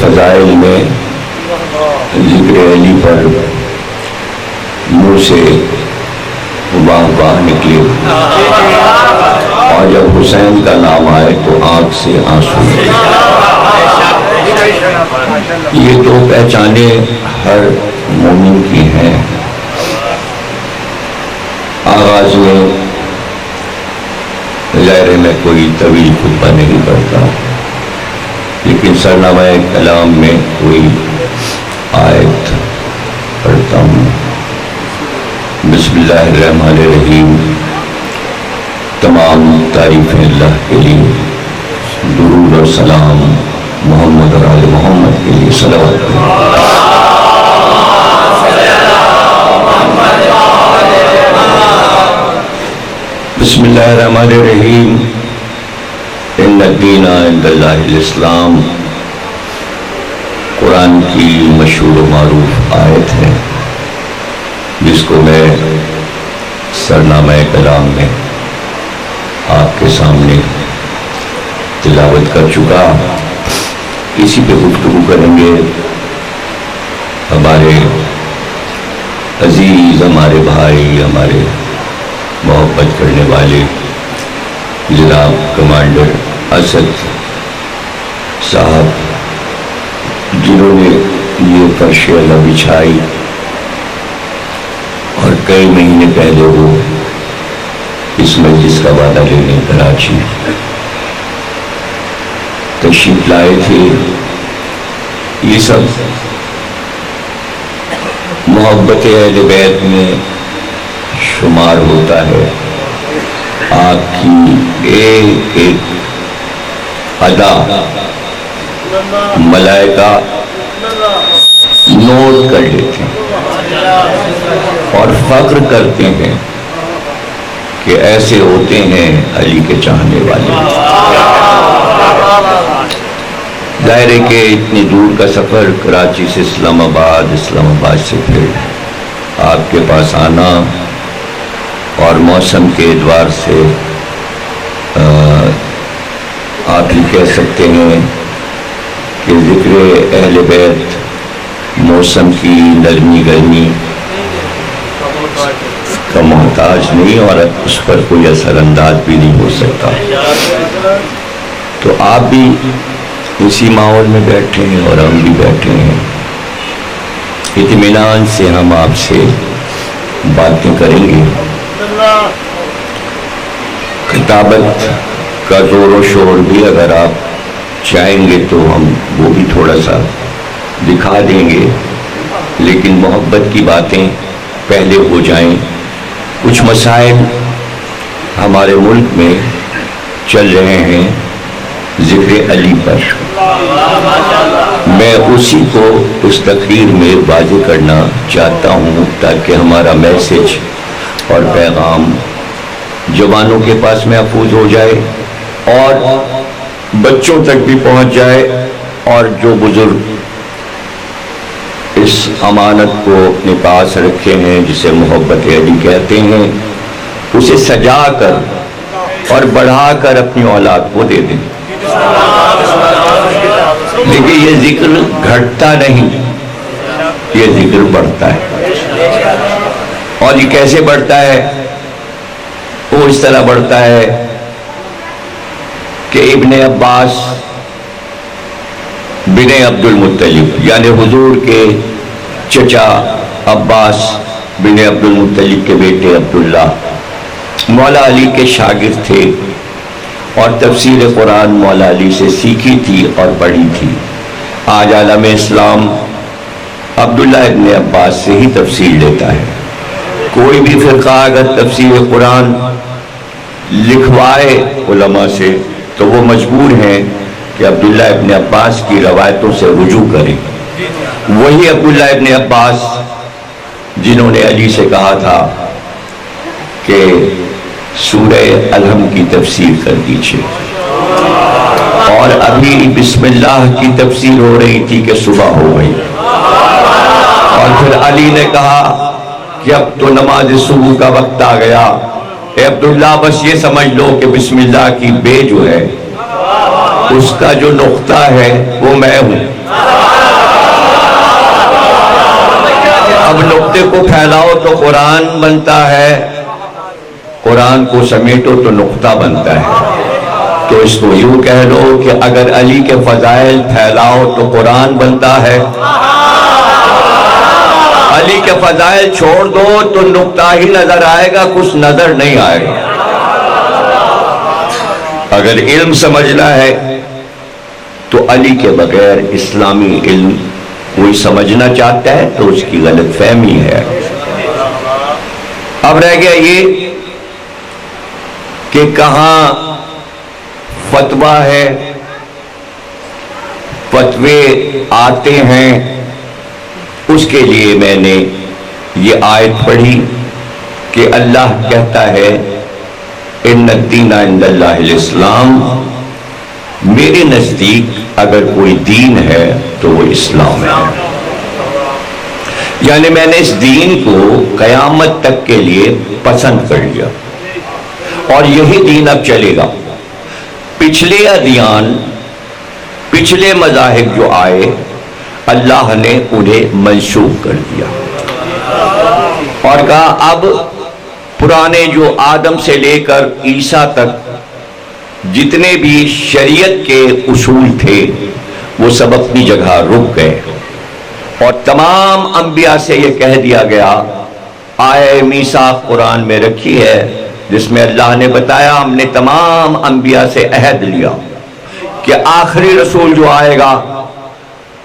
فضائل میں ذکر علی پر منہ سے واہ واہ نکلے، اور جب حسین کا نام آئے تو آنکھ سے آنسو نکلے۔ یہ دو پہچانیں ہر مومن کی ہیں۔ آغاز میں ظاہر میں کوئی طویل خطبہ نہیں پڑھتا، لیکن سرنامہ کلام میں کوئی آیت پڑھتا ہوں۔ بسم اللہ الرحمن الرحیم۔ تمام تعریفیں اللہ کے لیے، درود اور سلام محمد اور آل محمد کے لیے صلوات۔ بسم اللہ الرحمن الرحیم۔ ان الدین عند اللہ الاسلام قرآن کی مشہور و معروف آیت ہے، جس کو میں سرنامہ کلام میں آپ کے سامنے تلاوت کر چکا۔ اسی پہ گفتگو کریں گے۔ ہمارے عزیز، ہمارے بھائی، ہمارے محبت کرنے والے جناب کمانڈر اسد صاحب، جنہوں نے یہ فرش اللہ بچھائی اور کئی مہینے پہلے وہ اس مجلس کا وعدہ لینے کراچی تشریف لائے تھے۔ یہ سب محبت اہل بیت میں شمار ہوتا ہے۔ آپ کی ایک ایک ادا ملائکہ نوٹ کر لیتے ہیں اور فخر کرتے ہیں کہ ایسے ہوتے ہیں علی کے چاہنے والے۔ ظاہر ہے کہ اتنی دور کا سفر، کراچی سے اسلام آباد، اسلام آباد سے پھر آپ کے پاس آنا، اور موسم کے اعتبار سے آپ ہی کہہ سکتے ہیں کہ ذکر اہل بیت موسم کی نرمی گرمی کا محتاج نہیں، اور اس پر کوئی اثر انداز بھی نہیں ہو سکتا۔ تو آپ بھی اسی ماحول میں بیٹھے ہیں اور ہم بھی بیٹھے ہیں۔ اطمینان سے ہم آپ سے باتیں کریں گے۔ خطابت کا زور و شور بھی اگر آپ چاہیں گے تو ہم وہ بھی تھوڑا سا دکھا دیں گے، لیکن محبت کی باتیں پہلے ہو جائیں۔ کچھ مسائل ہمارے ملک میں چل رہے ہیں ذکر علی پر، میں اسی کو اس تقریر میں واضح کرنا چاہتا ہوں تاکہ ہمارا میسج اور پیغام جوانوں کے پاس محفوظ ہو جائے اور بچوں تک بھی پہنچ جائے، اور جو بزرگ اس امانت کو اپنے پاس رکھے ہیں، جسے محبت علی کہتے ہیں، اسے سجا کر اور بڑھا کر اپنی اولاد کو دے دیں۔ لیکن یہ ذکر گھٹتا نہیں، یہ ذکر بڑھتا ہے۔ اور یہ کیسے بڑھتا ہے؟ وہ اس طرح بڑھتا ہے کہ ابن عباس بن عبد المطلب، یعنی حضور کے چچا عباس بن عبد المطلب کے بیٹے عبداللہ مولا علی کے شاگرد تھے، اور تفسیر قرآن مولا علی سے سیکھی تھی اور پڑھی تھی۔ آج عالم اسلام عبداللہ ابن عباس سے ہی تفسیر لیتا ہے۔ کوئی بھی فرقہ اگر تفسیر قرآن لکھوائے علماء سے تو وہ مجبور ہیں کہ عبداللہ ابن عباس کی روایتوں سے رجوع کریں۔ وہی عبداللہ ابن عباس جنہوں نے علی سے کہا تھا کہ سورہ الحم کی تفسیر کر دیجئے، اور ابھی بسم اللہ کی تفسیر ہو رہی تھی کہ صبح ہو گئی، اور پھر علی نے کہا کہ اب تو نماز صبح کا وقت آ گیا، اے عبداللہ بس یہ سمجھ لو کہ بسم اللہ کی بے جو ہے اس کا جو نقطہ ہے وہ میں ہوں. اب نقطے کو پھیلاؤ تو قرآن بنتا ہے، قرآن کو سمیٹو تو نقطہ بنتا ہے. تو اس کو یوں کہہ لو کہ اگر علی کے فضائل پھیلاؤ تو قرآن بنتا ہے، علی کے فضائل چھوڑ دو تو نقطہ ہی نظر آئے گا، کچھ نظر نہیں آئے گا. اگر علم سمجھنا ہے تو علی کے بغیر اسلامی علم کوئی سمجھنا چاہتا ہے تو اس کی غلط فہمی ہے. اب رہ گیا یہ کہ کہاں فتویٰ ہے، فتوے آتے ہیں. اس کے لیے میں نے یہ آیت پڑھی کہ اللہ کہتا ہے ان الدین عند اللہ الاسلام، میرے نزدیک اگر کوئی دین ہے تو وہ اسلام ہے. یعنی میں نے اس دین کو قیامت تک کے لیے پسند کر لیا اور یہی دین اب چلے گا. پچھلے ادیان، پچھلے مذاہب جو آئے اللہ نے انہیں منسوخ کر دیا اور کہا اب پرانے جو آدم سے لے کر عیسیٰ تک جتنے بھی شریعت کے اصول تھے وہ سب اپنی جگہ رک گئے. اور تمام انبیاء سے یہ کہہ دیا گیا، آیہ میثاق قرآن میں رکھی ہے جس میں اللہ نے بتایا ہم نے تمام انبیاء سے عہد لیا کہ آخری رسول جو آئے گا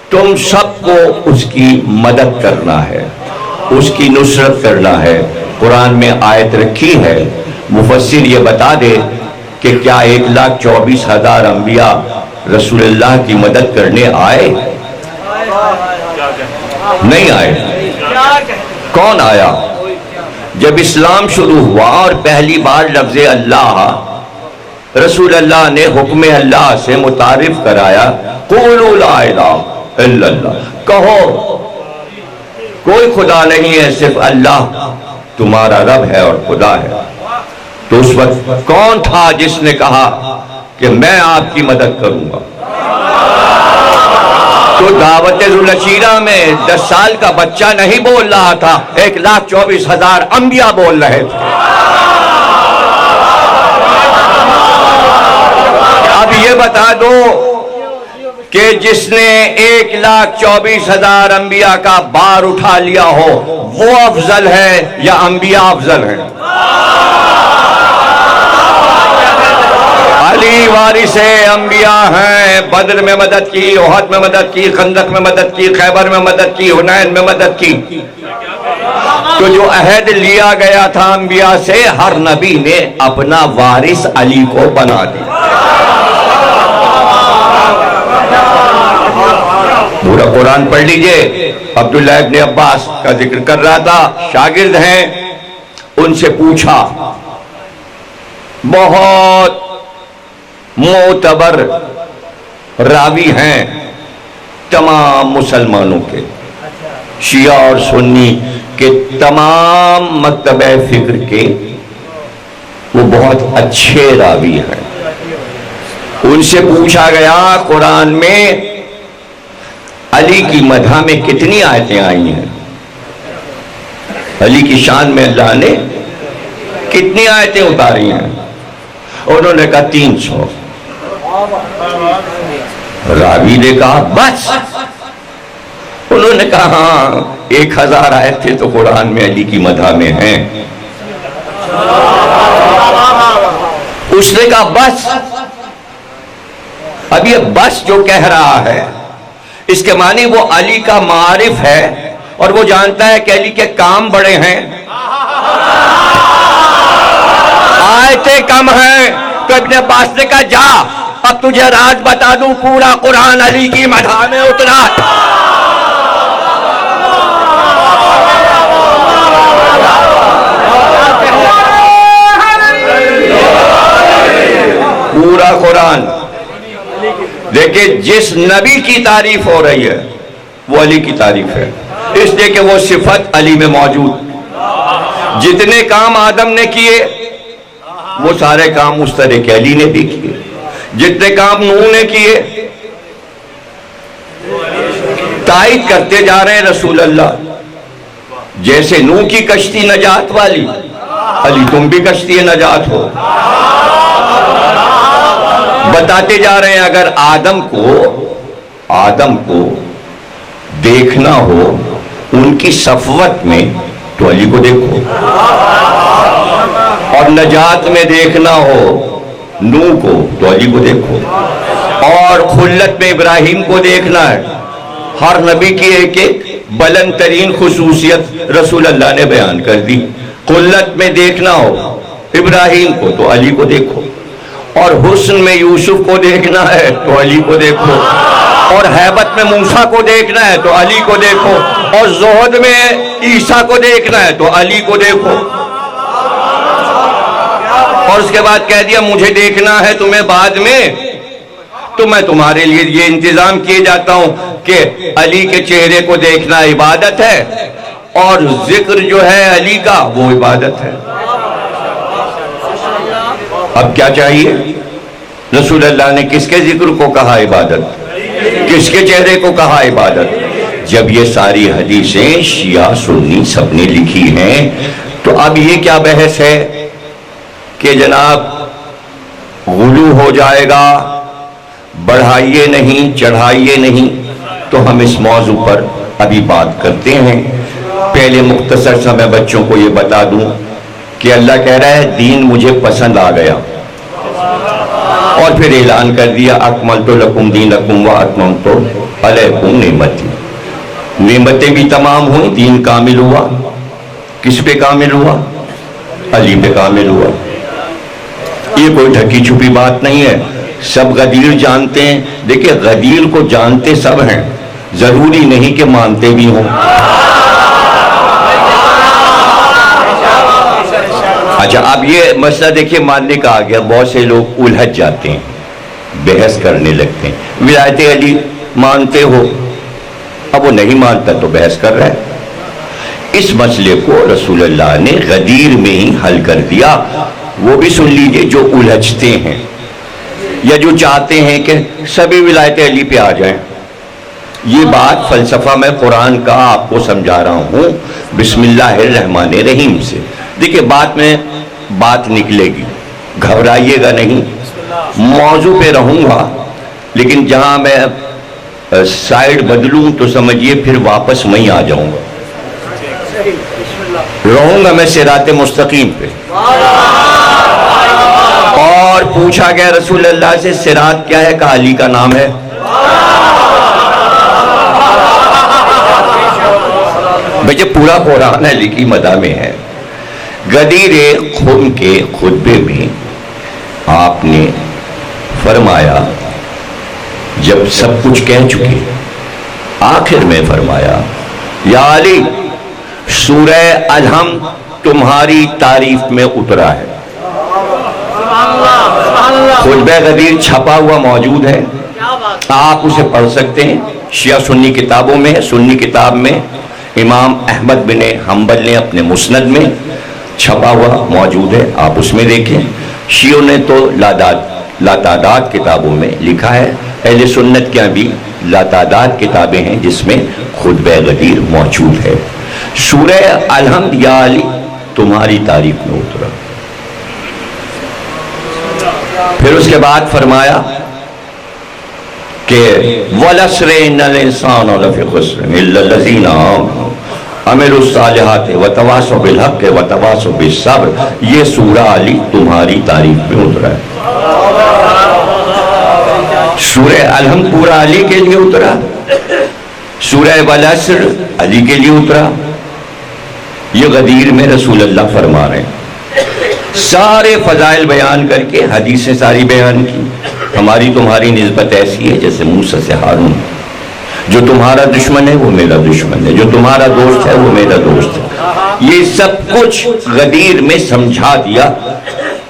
تم سب کو اس کی مدد کرنا ہے، اس کی نصرت کرنا ہے. قرآن میں آیت رکھی ہے، مفسر یہ بتا دے کہ کیا 1,24,000 انبیاء رسول اللہ کی مدد کرنے آئے؟ نہیں آئے. کون آیا؟ جب اسلام شروع ہوا اور پہلی بار لفظ اللہ رسول اللہ نے حکم اللہ سے متعارف کرایا، قولوا لا الہ الا اللہ، کہو کوئی خدا نہیں ہے صرف اللہ تمہارا رب ہے اور خدا ہے. تو اس وقت کون تھا جس نے کہا کہ میں آپ کی مدد کروں گا؟ تو دعوت ذوالعشیرہ میں 10 سال کا بچہ نہیں بول رہا تھا، 1,24,000 انبیاء بول رہے تھے. اب یہ بتا دو کہ جس نے 1,24,000 انبیاء کا بار اٹھا لیا ہو وہ افضل ہے یا انبیاء افضل ہیں؟ علی وارث انبیاء ہیں. بدر میں مدد کی، احد میں مدد کی، خندق میں مدد کی، خیبر میں مدد کی، حنین میں مدد کی. تو جو عہد لیا گیا تھا انبیاء سے، ہر نبی نے اپنا وارث علی کو بنا دیا. پورا قرآن پڑھ لیجئے. عبداللہ ابن عباس کا ذکر کر رہا تھا، شاگرد ہیں، ان سے پوچھا، بہت معتبر راوی ہیں تمام مسلمانوں کے، شیعہ اور سنی کے تمام مکتبہ فکر کے، وہ بہت اچھے راوی ہیں. ان سے پوچھا گیا قرآن میں علی کی مدح میں کتنی آیتیں آئی ہیں؟ علی کی شان میں اللہ نے کتنی آیتیں اتاری ہیں؟ انہوں نے کہا 300. راوی نے کہا بس؟ انہوں نے کہا ہاں 1,000 آیتیں تو قرآن میں علی کی مدح میں ہیں. اس نے کہا بس؟ اب یہ بس جو کہہ رہا ہے اس کے معنی وہ علی کا معارف ہے اور وہ جانتا ہے کہ علی کے کام بڑے ہیں، آیتیں کم ہیں. تو ابن عباس نے کہا جا اب تجھے راز بتا دوں، پورا قرآن علی کی مدح میں اترا. پورا قرآن دیکھیں، جس نبی کی تعریف ہو رہی ہے وہ علی کی تعریف ہے، اس لیے کہ وہ صفت علی میں موجود. جتنے کام آدم نے کیے وہ سارے کام اس طرح کے علی نے بھی کیے. جتنے کام نوح نے کیے تائید کرتے جا رہے ہیں رسول اللہ، جیسے نوح کی کشتی نجات والی، علی تم بھی کشتی نجات ہو۔ بتاتے جا رہے ہیں اگر آدم کو دیکھنا ہو ان کی صفوت میں تو علی کو دیکھو، اور نجات میں دیکھنا ہو نوح کو تو علی کو دیکھو، اور خلت میں ابراہیم کو دیکھنا ہے۔ ہر نبی کی ایک بلند ترین خصوصیت رسول اللہ نے بیان کر دی۔ خلت میں دیکھنا ہو ابراہیم کو تو علی کو دیکھو، اور حسن میں یوسف کو دیکھنا ہے تو علی کو دیکھو، اور ہیبت میں موسیٰ کو دیکھنا ہے تو علی کو دیکھو، اور زہد میں عیسیٰ کو دیکھنا ہے تو علی کو دیکھو۔ اور اس کے بعد کہہ دیا مجھے دیکھنا ہے تمہیں بعد میں تو میں تمہارے لیے یہ انتظام کیے جاتا ہوں کہ علی کے چہرے کو دیکھنا عبادت ہے، اور ذکر جو ہے علی کا وہ عبادت ہے۔ اب کیا چاہیے؟ رسول اللہ نے کس کے ذکر کو کہا عبادت، کس کے چہرے کو کہا عبادت؟ جب یہ ساری حدیثیں شیعہ سنی سب نے لکھی ہیں تو اب یہ کیا بحث ہے کہ جناب غلو ہو جائے گا، بڑھائیے نہیں چڑھائیے نہیں؟ تو ہم اس موضوع پر ابھی بات کرتے ہیں۔ پہلے مختصر سا میں بچوں کو یہ بتا دوں کہ اللہ کہہ رہا ہے دین مجھے پسند آ گیا، اور پھر اعلان کر دیا اکملت لکم دینکم واتممت علیکم نعمتی۔ نعمتیں بھی تمام ہوئی، دین کامل ہوا۔ کس پہ کامل ہوا؟ علی پہ کامل ہوا۔ یہ کوئی ڈھکی چھپی بات نہیں ہے، سب غدیر جانتے ہیں۔ دیکھیں غدیر کو جانتے سب ہیں، ضروری نہیں کہ مانتے بھی ہوں۔ اچھا اب یہ مسئلہ دیکھیں ماننے کا آ گیا، بہت سے لوگ الجھ جاتے ہیں، بحث کرنے لگتے ہیں۔ ولایت علی مانتے ہو، اب وہ نہیں مانتا تو بحث کر رہا ہے۔ اس مسئلے کو رسول اللہ نے غدیر میں ہی حل کر دیا۔ وہ بھی سن لیجئے جو الجھتے ہیں یا جو چاہتے ہیں کہ سبھی ولایت علی پہ آ جائیں۔ یہ بات فلسفہ میں قرآن کا آپ کو سمجھا رہا ہوں بسم اللہ الرحمن الرحیم سے۔ دیکھیں بات نکلے گی، گھبرائیے گا نہیں۔ موضوع پہ رہوں گا لیکن جہاں میں سائیڈ بدلوں تو سمجھیے پھر واپس میں آ جاؤں گا۔ رہوں گا میں صراط مستقیم پہ۔ اور پوچھا گیا رسول اللہ سے صراط کیا ہے؟ کہا علی کا نام ہے۔ بھئی پورا قرآن علی کی مدح میں ہے۔ غدیر خم کے خطبے میں آپ نے فرمایا، جب سب کچھ کہہ چکے آخر میں فرمایا یا علی سورہ الحمد تمہاری تعریف میں اترا ہے۔ خطبہ غدیر چھپا ہوا موجود ہے، آپ اسے پڑھ سکتے ہیں۔ شیعہ سنی کتابوں میں، سنی کتاب میں امام احمد بن حنبل نے اپنے مسند میں چھپا ہوا موجود ہے، آپ اس میں دیکھیں۔ شیعوں نے تو لاتعداد کتابوں میں لکھا ہے، اہل سنت کے بھی لاتعداد کتابیں ہیں جس میں خطبہ غدیر موجود ہے۔ سورہ الحمد یا علی تمہاری تعریف میں اترا۔ پھر اس کے بعد فرمایا کہ وَلَسْرِ إِنَّ الْإِنسَانَ لَفِي خُسْرٍ إِلَّا الَّذِينَ آمَنُوا وَعَمِلُوا الصَّالِحَاتِ وَتَوَاصَوْا بِالْحَقِّ وَتَوَاصَوْا بِالصَّبْرِ۔ یہ سورہ علی تمہاری تعریف میں اترا ہے۔ سورہ الحمد پورا علی کے لیے اترا، سورہ والعصر علی کے لیے اترا۔ یہ غدیر میں رسول اللہ فرما رہے ہیں۔ سارے فضائل بیان کر کے حدیثیں ساری بیان کی۔ ہماری تمہاری نسبت ایسی ہے جیسے موسیٰ سے ہارون، جو تمہارا دشمن ہے وہ میرا دشمن ہے، جو تمہارا دوست ہے وہ میرا دوست ہے۔ یہ سب کچھ غدیر میں سمجھا دیا۔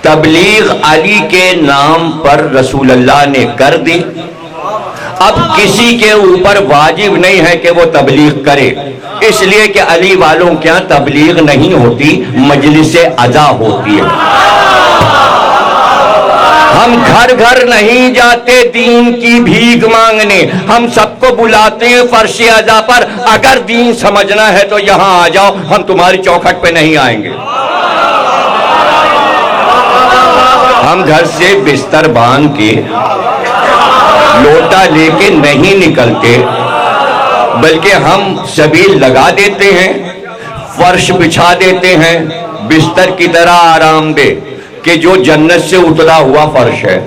تبلیغ علی کے نام پر رسول اللہ نے کر دی۔ اب کسی کے اوپر واجب نہیں ہے کہ وہ تبلیغ کرے، اس لیے کہ علی والوں کیا تبلیغ نہیں ہوتی، مجلس عزا ہوتی ہے۔ ہم گھر گھر نہیں جاتے دین کی بھیک مانگنے، ہم سب کو بلاتے ہیں فرش اعضا پر، اگر دین سمجھنا ہے تو یہاں آ جاؤ، ہم تمہاری چوکھٹ پہ نہیں آئیں گے۔ ہم گھر سے بستر باندھ کے لوٹا لے کے نہیں نکلتے، بلکہ ہم سبیل لگا دیتے ہیں، فرش بچھا دیتے ہیں بستر کی طرح آرام دہ کہ جو جنت سے اترا ہوا فرش ہے،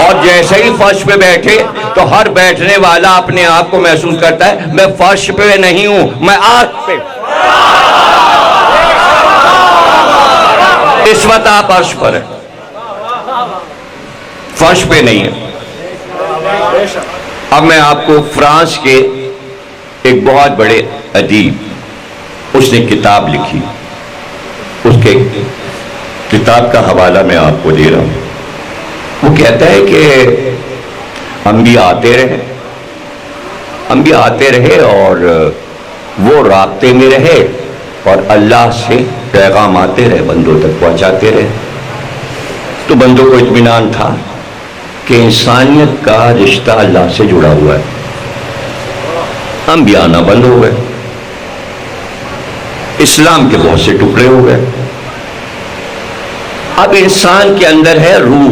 اور جیسے ہی فرش پہ بیٹھے تو ہر بیٹھنے والا اپنے آپ کو محسوس کرتا ہے میں فرش پہ نہیں ہوں، میں آگ پہ۔ اس وقت آپ عرش پر ہیں، فرش پہ نہیں ہے۔ اب میں آپ کو فرانس کے ایک بہت بڑے ادیب، اس نے کتاب لکھی، اس کے کتاب کا حوالہ میں آپ کو دے رہا ہوں۔ وہ کہتا ہے کہ انبیاء آتے رہے اور وہ رابطے میں رہے اور اللہ سے پیغام آتے رہے، بندوں تک پہنچاتے رہے، تو بندوں کو اطمینان تھا کہ انسانیت کا رشتہ اللہ سے جڑا ہوا ہے۔ انبیاء آنا بند ہو گئے، اسلام کے بہت سے ٹکڑے ہو گئے، اب انسان کے اندر ہے روح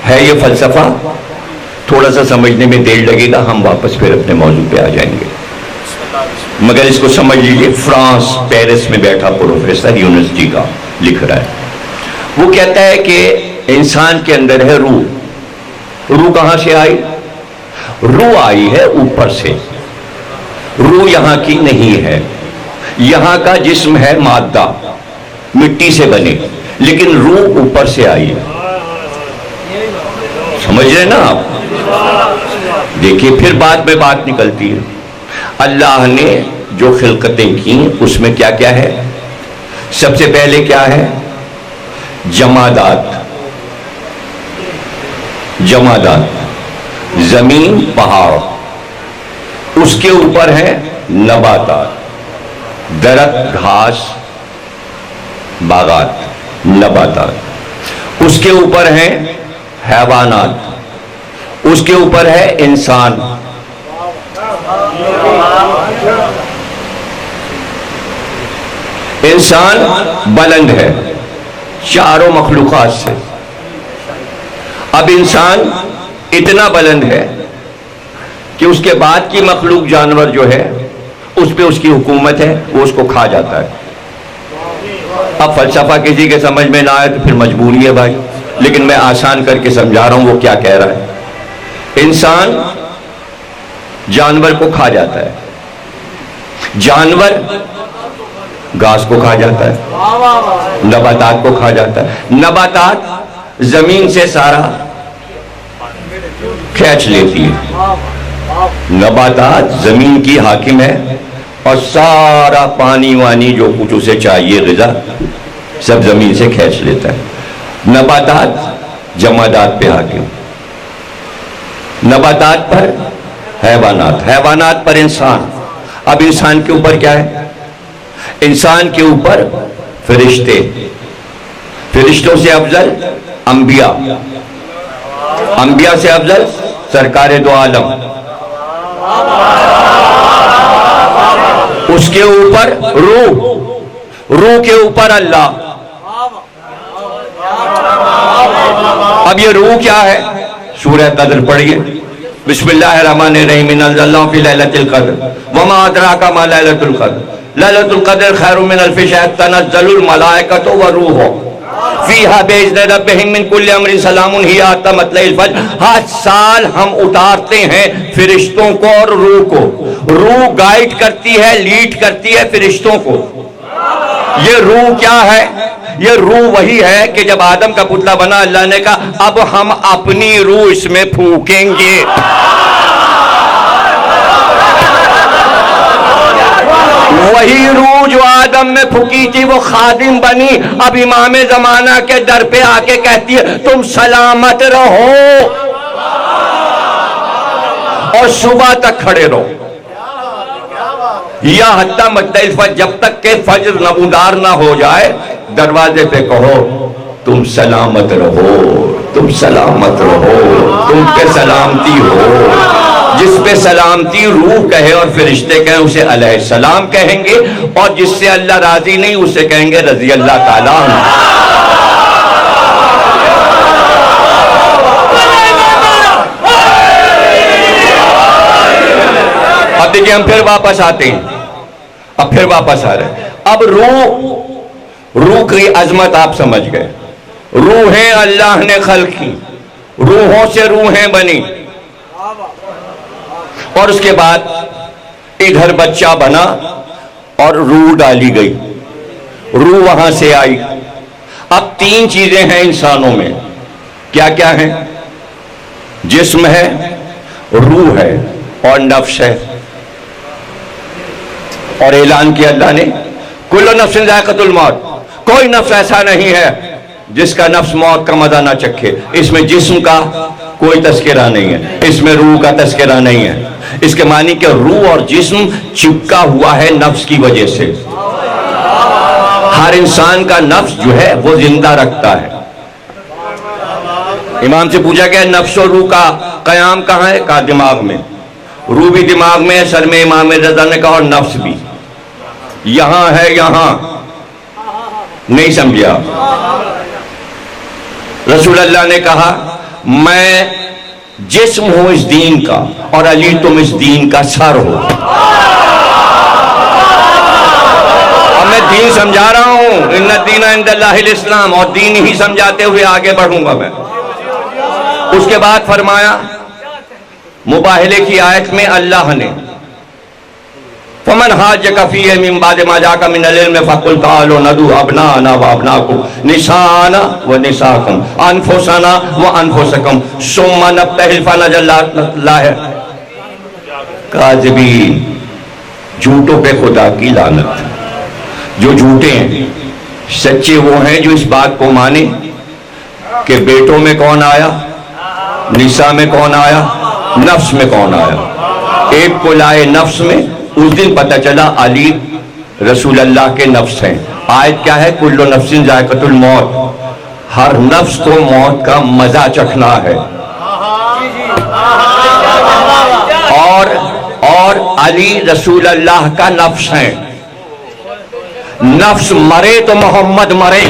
ہے۔ یہ فلسفہ تھوڑا سا سمجھنے میں دیر لگے گا، ہم واپس پھر اپنے موضوع پہ آ جائیں گے، مگر اس کو سمجھ لیجیے۔ فرانس پیرس میں بیٹھا پروفیسر یونیورسٹی کا لکھ رہا ہے، وہ کہتا ہے کہ انسان کے اندر ہے روح۔ روح کہاں سے آئی؟ روح آئی ہے اوپر سے، روح یہاں کی نہیں ہے، یہاں کا جسم ہے مادہ، مٹی سے بنے، لیکن روح اوپر سے آئی ہے۔ سمجھ رہے نا آپ؟ دیکھیے پھر بعد میں بات نکلتی ہے۔ اللہ نے جو خلقتیں کی اس میں کیا کیا ہے؟ سب سے پہلے کیا ہے؟ جمادات، زمین، پہاڑ، اس کے اوپر ہے نباتات، درخت، گھاس، باغات، نباتات، اس کے اوپر ہیں حیوانات، اس کے اوپر ہے انسان۔ انسان بلند ہے چاروں مخلوقات سے۔ اب انسان اتنا بلند ہے کہ اس کے بعد کی مخلوق جانور جو ہے اس پہ اس کی حکومت ہے، وہ اس کو کھا جاتا ہے۔ اب فلسفہ کسی کے سمجھ میں نہ آئے تو پھر مجبوری ہے بھائی، لیکن میں آسان کر کے سمجھا رہا ہوں وہ کیا کہہ رہا ہے۔ انسان جانور کو کھا جاتا ہے، جانور گھاس کو کھا جاتا ہے، نباتات کو کھا جاتا ہے، نباتات زمین سے سارا کھینچ لیتی ہے، نباتات زمین کی حاکم ہے اور سارا پانی وانی جو کچھ اسے چاہیے غذا سب زمین سے کھینچ لیتا ہے۔ نباتات جمادات پہ حاکم، نباتات پر حیوانات، حیوانات پر انسان۔ اب انسان کے اوپر کیا ہے؟ انسان کے اوپر فرشتے، فرشتوں سے افضل انبیاء، انبیاء سے افضل سرکار دو عالم، اس کے اوپر روح، روح کے اوپر اللہ۔ اب یہ روح کیا ہے؟ سورہ قدر پڑھیے، بسم اللہ الرحمن الرحیم، انا انزلناہ فی لیلۃ القدر وما ادراک ما لیلۃ القدر لیلۃ القدر خیر من الف شہر تنزل الملائکۃ والروح فیہا باذن ربہم من کل امر سلام ہی حتی مطلع الفجر۔ ہر سال ہم اتارتے ہیں فرشتوں کو اور روح کو، روح گائیڈ کرتی ہے، لیڈ کرتی ہے فرشتوں کو۔ یہ روح کیا ہے؟ یہ روح وہی ہے کہ جب آدم کا پتلا بنا اللہ نے کہا اب ہم اپنی روح اس میں پھونکیں گے۔ وہی روح جو آدم میں پھونکی تھی وہ خادم بنی، اب امام زمانہ کے در پہ آ کے کہتی ہے تم سلامت رہو اور صبح تک کھڑے رہو، یا حتی مطلع الفجر، جب تک کہ فجر نمودار نہ ہو جائے دروازے پہ کہو تم سلامت رہو۔ تم سلامت رہو، تم پہ سلامتی ہو۔ جس پہ سلامتی روح کہے اور فرشتے کہیں اسے علیہ السلام کہیں گے، اور جس سے اللہ راضی نہیں اسے کہیں گے رضی اللہ تعالیٰ عنہ۔ اب دیکھیں ہم پھر واپس آتے ہیں، اب پھر واپس آ رہے ہیں۔ اب روح کی عظمت آپ سمجھ گئے۔ روحیں اللہ نے خلق کی، روحوں سے روحیں بنی، اور اس کے بعد ادھر بچہ بنا اور روح ڈالی گئی، روح وہاں سے آئی۔ اب تین چیزیں ہیں انسانوں میں، کیا کیا ہیں؟ جسم ہے، روح ہے اور نفس ہے۔ اور اعلان کیا اللہ نے کل نفس ذائقۃ الموت، کوئی نفس ایسا نہیں ہے جس کا نفس موت کا مزہ نہ چکھے۔ اس میں جسم کا کوئی تذکرہ نہیں ہے، اس میں روح کا تذکرہ نہیں ہے۔ اس کے معنی کہ روح اور جسم چپکا ہوا ہے نفس کی وجہ سے۔ ہر انسان کا نفس جو ہے وہ زندہ رکھتا ہے۔ امام سے پوچھا گیا نفس و روح کا قیام کہاں ہے؟ کہا دماغ میں۔ روح بھی دماغ میں ہے، سر میں امام رضا نے کہا، اور نفس بھی یہاں ہے، یہاں نہیں سمجھا۔ رسول اللہ نے کہا میں جسم ہوں اس دین کا، اور علی تم اس دین کا سر ہو۔ اب میں دین سمجھا رہا ہوں، ان الدین عند اللہ الاسلام، اور دین ہی سمجھاتے ہوئے آگے بڑھوں گا میں۔ اس کے بعد فرمایا مباہلے کی آیت میں اللہ نے فمن حاجک فیہ من بعد ما جاءک من العلم فقل تعالوا ندعو ابناءنا وابناءکم نساءنا ونساءکم انفسنا وانفسکم ثم نبتہل فنجعل اللہ کاذبین۔ جھوٹوں پہ خدا کی لعنت۔ جو جھوٹے ہیں، سچے وہ ہیں جو اس بات کو مانے کہ بیٹوں میں کون آیا، نساء میں کون آیا، نفس میں کون آیا۔ ایک کو لائے نفس میں، اس دن پتہ چلا علی رسول اللہ کے نفس ہیں۔ آیت کیا ہے؟ کل نفس ذائقۃ الموت، ہر نفس کو موت کا مزہ چکھنا ہے۔ اور علی رسول اللہ کا نفس ہیں۔ نفس مرے تو محمد مرے۔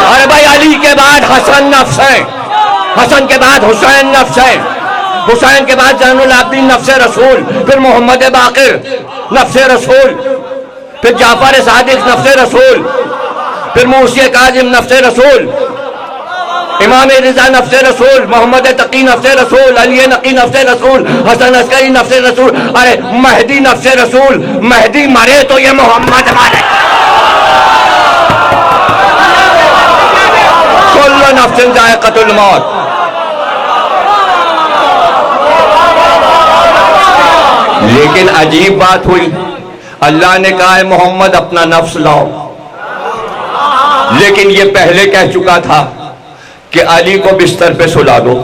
ارے بھائی علی کے بعد حسن نفس ہیں، حسن کے بعد حسین نفس ہے، حسین کے بعد زین العابدین نفس رسول، پھر محمد باقر نفس رسول، پھر جعفر صادق نفس رسول، پھر موسی کاظم نفس رسول، امام رضا نفس رسول، محمد تقی نفس رسول، علی نقی نفس رسول، حسن عسکری نفس رسول۔ ارے مہدی نفس رسول، مہدی مرے تو یہ محمد مرے۔ کل نفس ذائقۃ الموت۔ لیکن عجیب بات ہوئی، اللہ نے کہا ہے محمد اپنا نفس لاؤ، لیکن یہ پہلے کہہ چکا تھا کہ علی کو بستر پہ سلا دو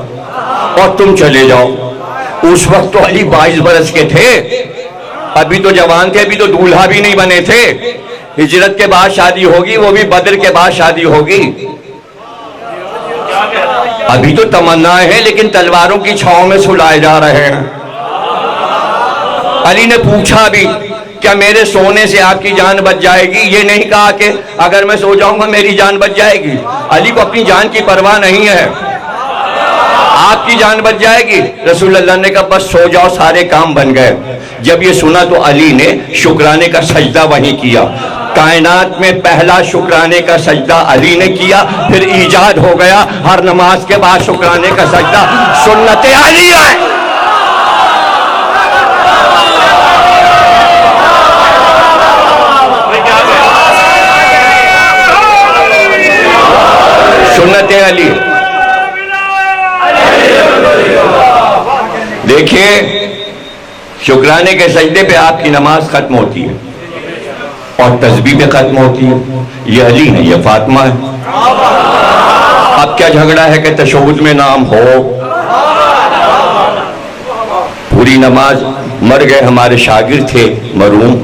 اور تم چلے جاؤ۔ اس وقت تو علی 22 برس کے تھے، ابھی تو جوان تھے، ابھی تو دولہا بھی نہیں بنے تھے۔ ہجرت کے بعد شادی ہوگی، وہ بھی بدر کے بعد شادی ہوگی۔ ابھی تو تمنائیں ہیں لیکن تلواروں کی چھاؤں میں سلائے جا رہے ہیں۔ علی نے پوچھا بھی کیا میرے سونے سے آپ کی جان بچ جائے گی؟ یہ نہیں کہا کہ اگر میں سو جاؤں گا میری جان بچ جائے گی۔ علی کو اپنی جان کی پرواہ نہیں ہے، آپ کی جان بچ جائے گی۔ رسول اللہ نے کہا بس سو جاؤ، سارے کام بن گئے۔ جب یہ سنا تو علی نے شکرانے کا سجدہ وہیں کیا۔ کائنات میں پہلا شکرانے کا سجدہ علی نے کیا، پھر ایجاد ہو گیا ہر نماز کے بعد شکرانے کا سجدہ، سنت علی ہے۔ سنت علی۔ دیکھیں شکرانے کے سجدے پہ آپ کی نماز ختم ہوتی ہے اور تسبیح پہ ختم ہوتی ہے۔ یہ علی ہے، یہ فاطمہ ہے۔ اب کیا جھگڑا ہے کہ تشہد میں نام ہو؟ پوری نماز مر گئے، ہمارے شاگرد تھے مرحوم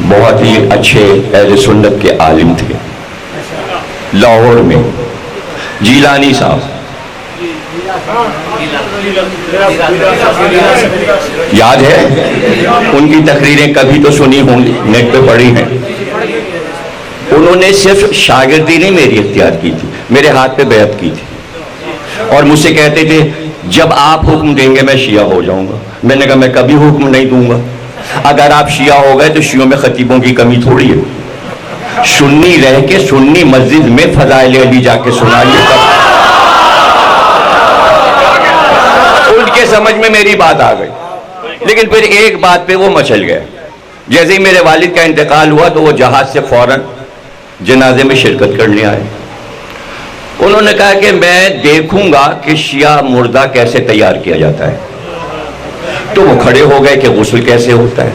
بہت ہی اچھے اہل سنت کے عالم تھے لاہور میں، جیلانی صاحب، یاد ہے؟ ان کی تقریریں کبھی تو سنی ہوں گی، نیٹ پہ پڑھی ہیں۔ انہوں نے صرف شاگردی نہیں میری اختیار کی تھی، میرے ہاتھ پہ بیعت کی تھی، اور مجھ سے کہتے تھے جب آپ حکم دیں گے میں شیعہ ہو جاؤں گا۔ میں نے کہا میں کبھی حکم نہیں دوں گا، اگر آپ شیعہ ہو گئے تو شیعوں میں خطیبوں کی کمی تھوڑی ہے، سنی رہ کے سنی مسجد میں فضائل علی جا کے سنائیے۔ ان کے سمجھ میں میری بات آ گئی، لیکن پھر ایک بات پہ وہ مچل گئے۔ جیسے ہی میرے والد کا انتقال ہوا تو وہ جہاز سے فوراً جنازے میں شرکت کرنے آئے۔ انہوں نے کہا کہ میں دیکھوں گا کہ شیعہ مردہ کیسے تیار کیا جاتا ہے۔ تو وہ کھڑے ہو گئے کہ غسل کیسے ہوتا ہے۔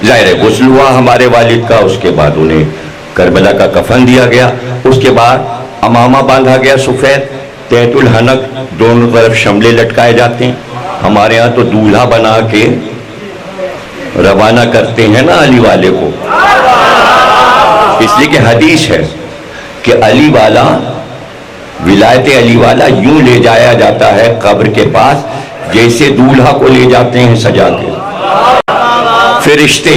ظاہر ہے غسل ہوا ہمارے والد کا، اس کے بعد انہیں کربلا کا کفن دیا گیا، اس کے بعد امامہ باندھا گیا سفید، تحت الحنک دونوں طرف شملے لٹکائے جاتے ہیں۔ ہمارے ہاں تو دولہا بنا کے روانہ کرتے ہیں نا علی والے کو، اس لیے کہ حدیث ہے کہ علی والا، ولایت علی والا یوں لے جایا جاتا ہے قبر کے پاس جیسے دولہا کو لے جاتے ہیں سجا کے فرشتے۔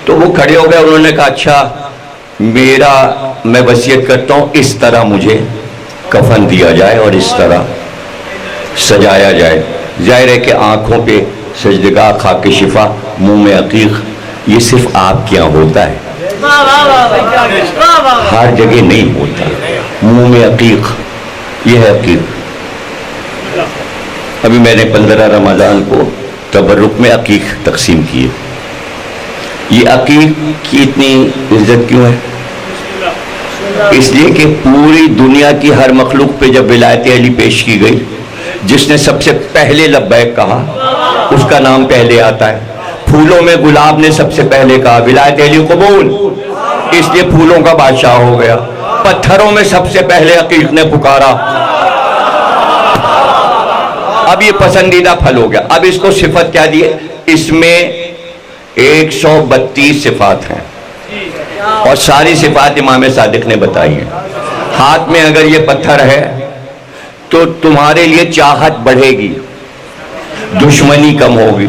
تو وہ کھڑے ہو گئے، انہوں نے کہا اچھا میں وصیت کرتا ہوں اس طرح مجھے کفن دیا جائے اور اس طرح سجایا جائے۔ ظاہر ہے کہ آنکھوں پہ سجدگاہ، خاک شفا، منہ میں عقیق، یہ صرف آپ کے یہاں ہوتا ہے، ہر جگہ نہیں ہوتا۔ منہ میں عقیق، یہ ہے عقیق۔ ابھی میں نے 15 رمضان کو تبرک میں عقیق تقسیم کیے۔ یہ عقیق کی اتنی عزت کیوں ہے؟ اس لیے کہ پوری دنیا کی ہر مخلوق پہ جب ولایت علی پیش کی گئی، جس نے سب سے پہلے لبیک کہا اس کا نام پہلے آتا ہے۔ پھولوں میں گلاب نے سب سے پہلے کہا ولایت علی قبول، اس لیے پھولوں کا بادشاہ ہو گیا۔ پتھروں میں سب سے پہلے عقیق نے پکارا، اب یہ پسندیدہ پھل ہو گیا۔ اب اس کو صفت کیا دیے؟ اس میں 132 صفات ہیں اور ساری صفات امام صادق نے بتائی ہیں۔ ہاتھ میں اگر یہ پتھر ہے تو تمہارے لیے چاہت بڑھے گی، دشمنی کم ہوگی۔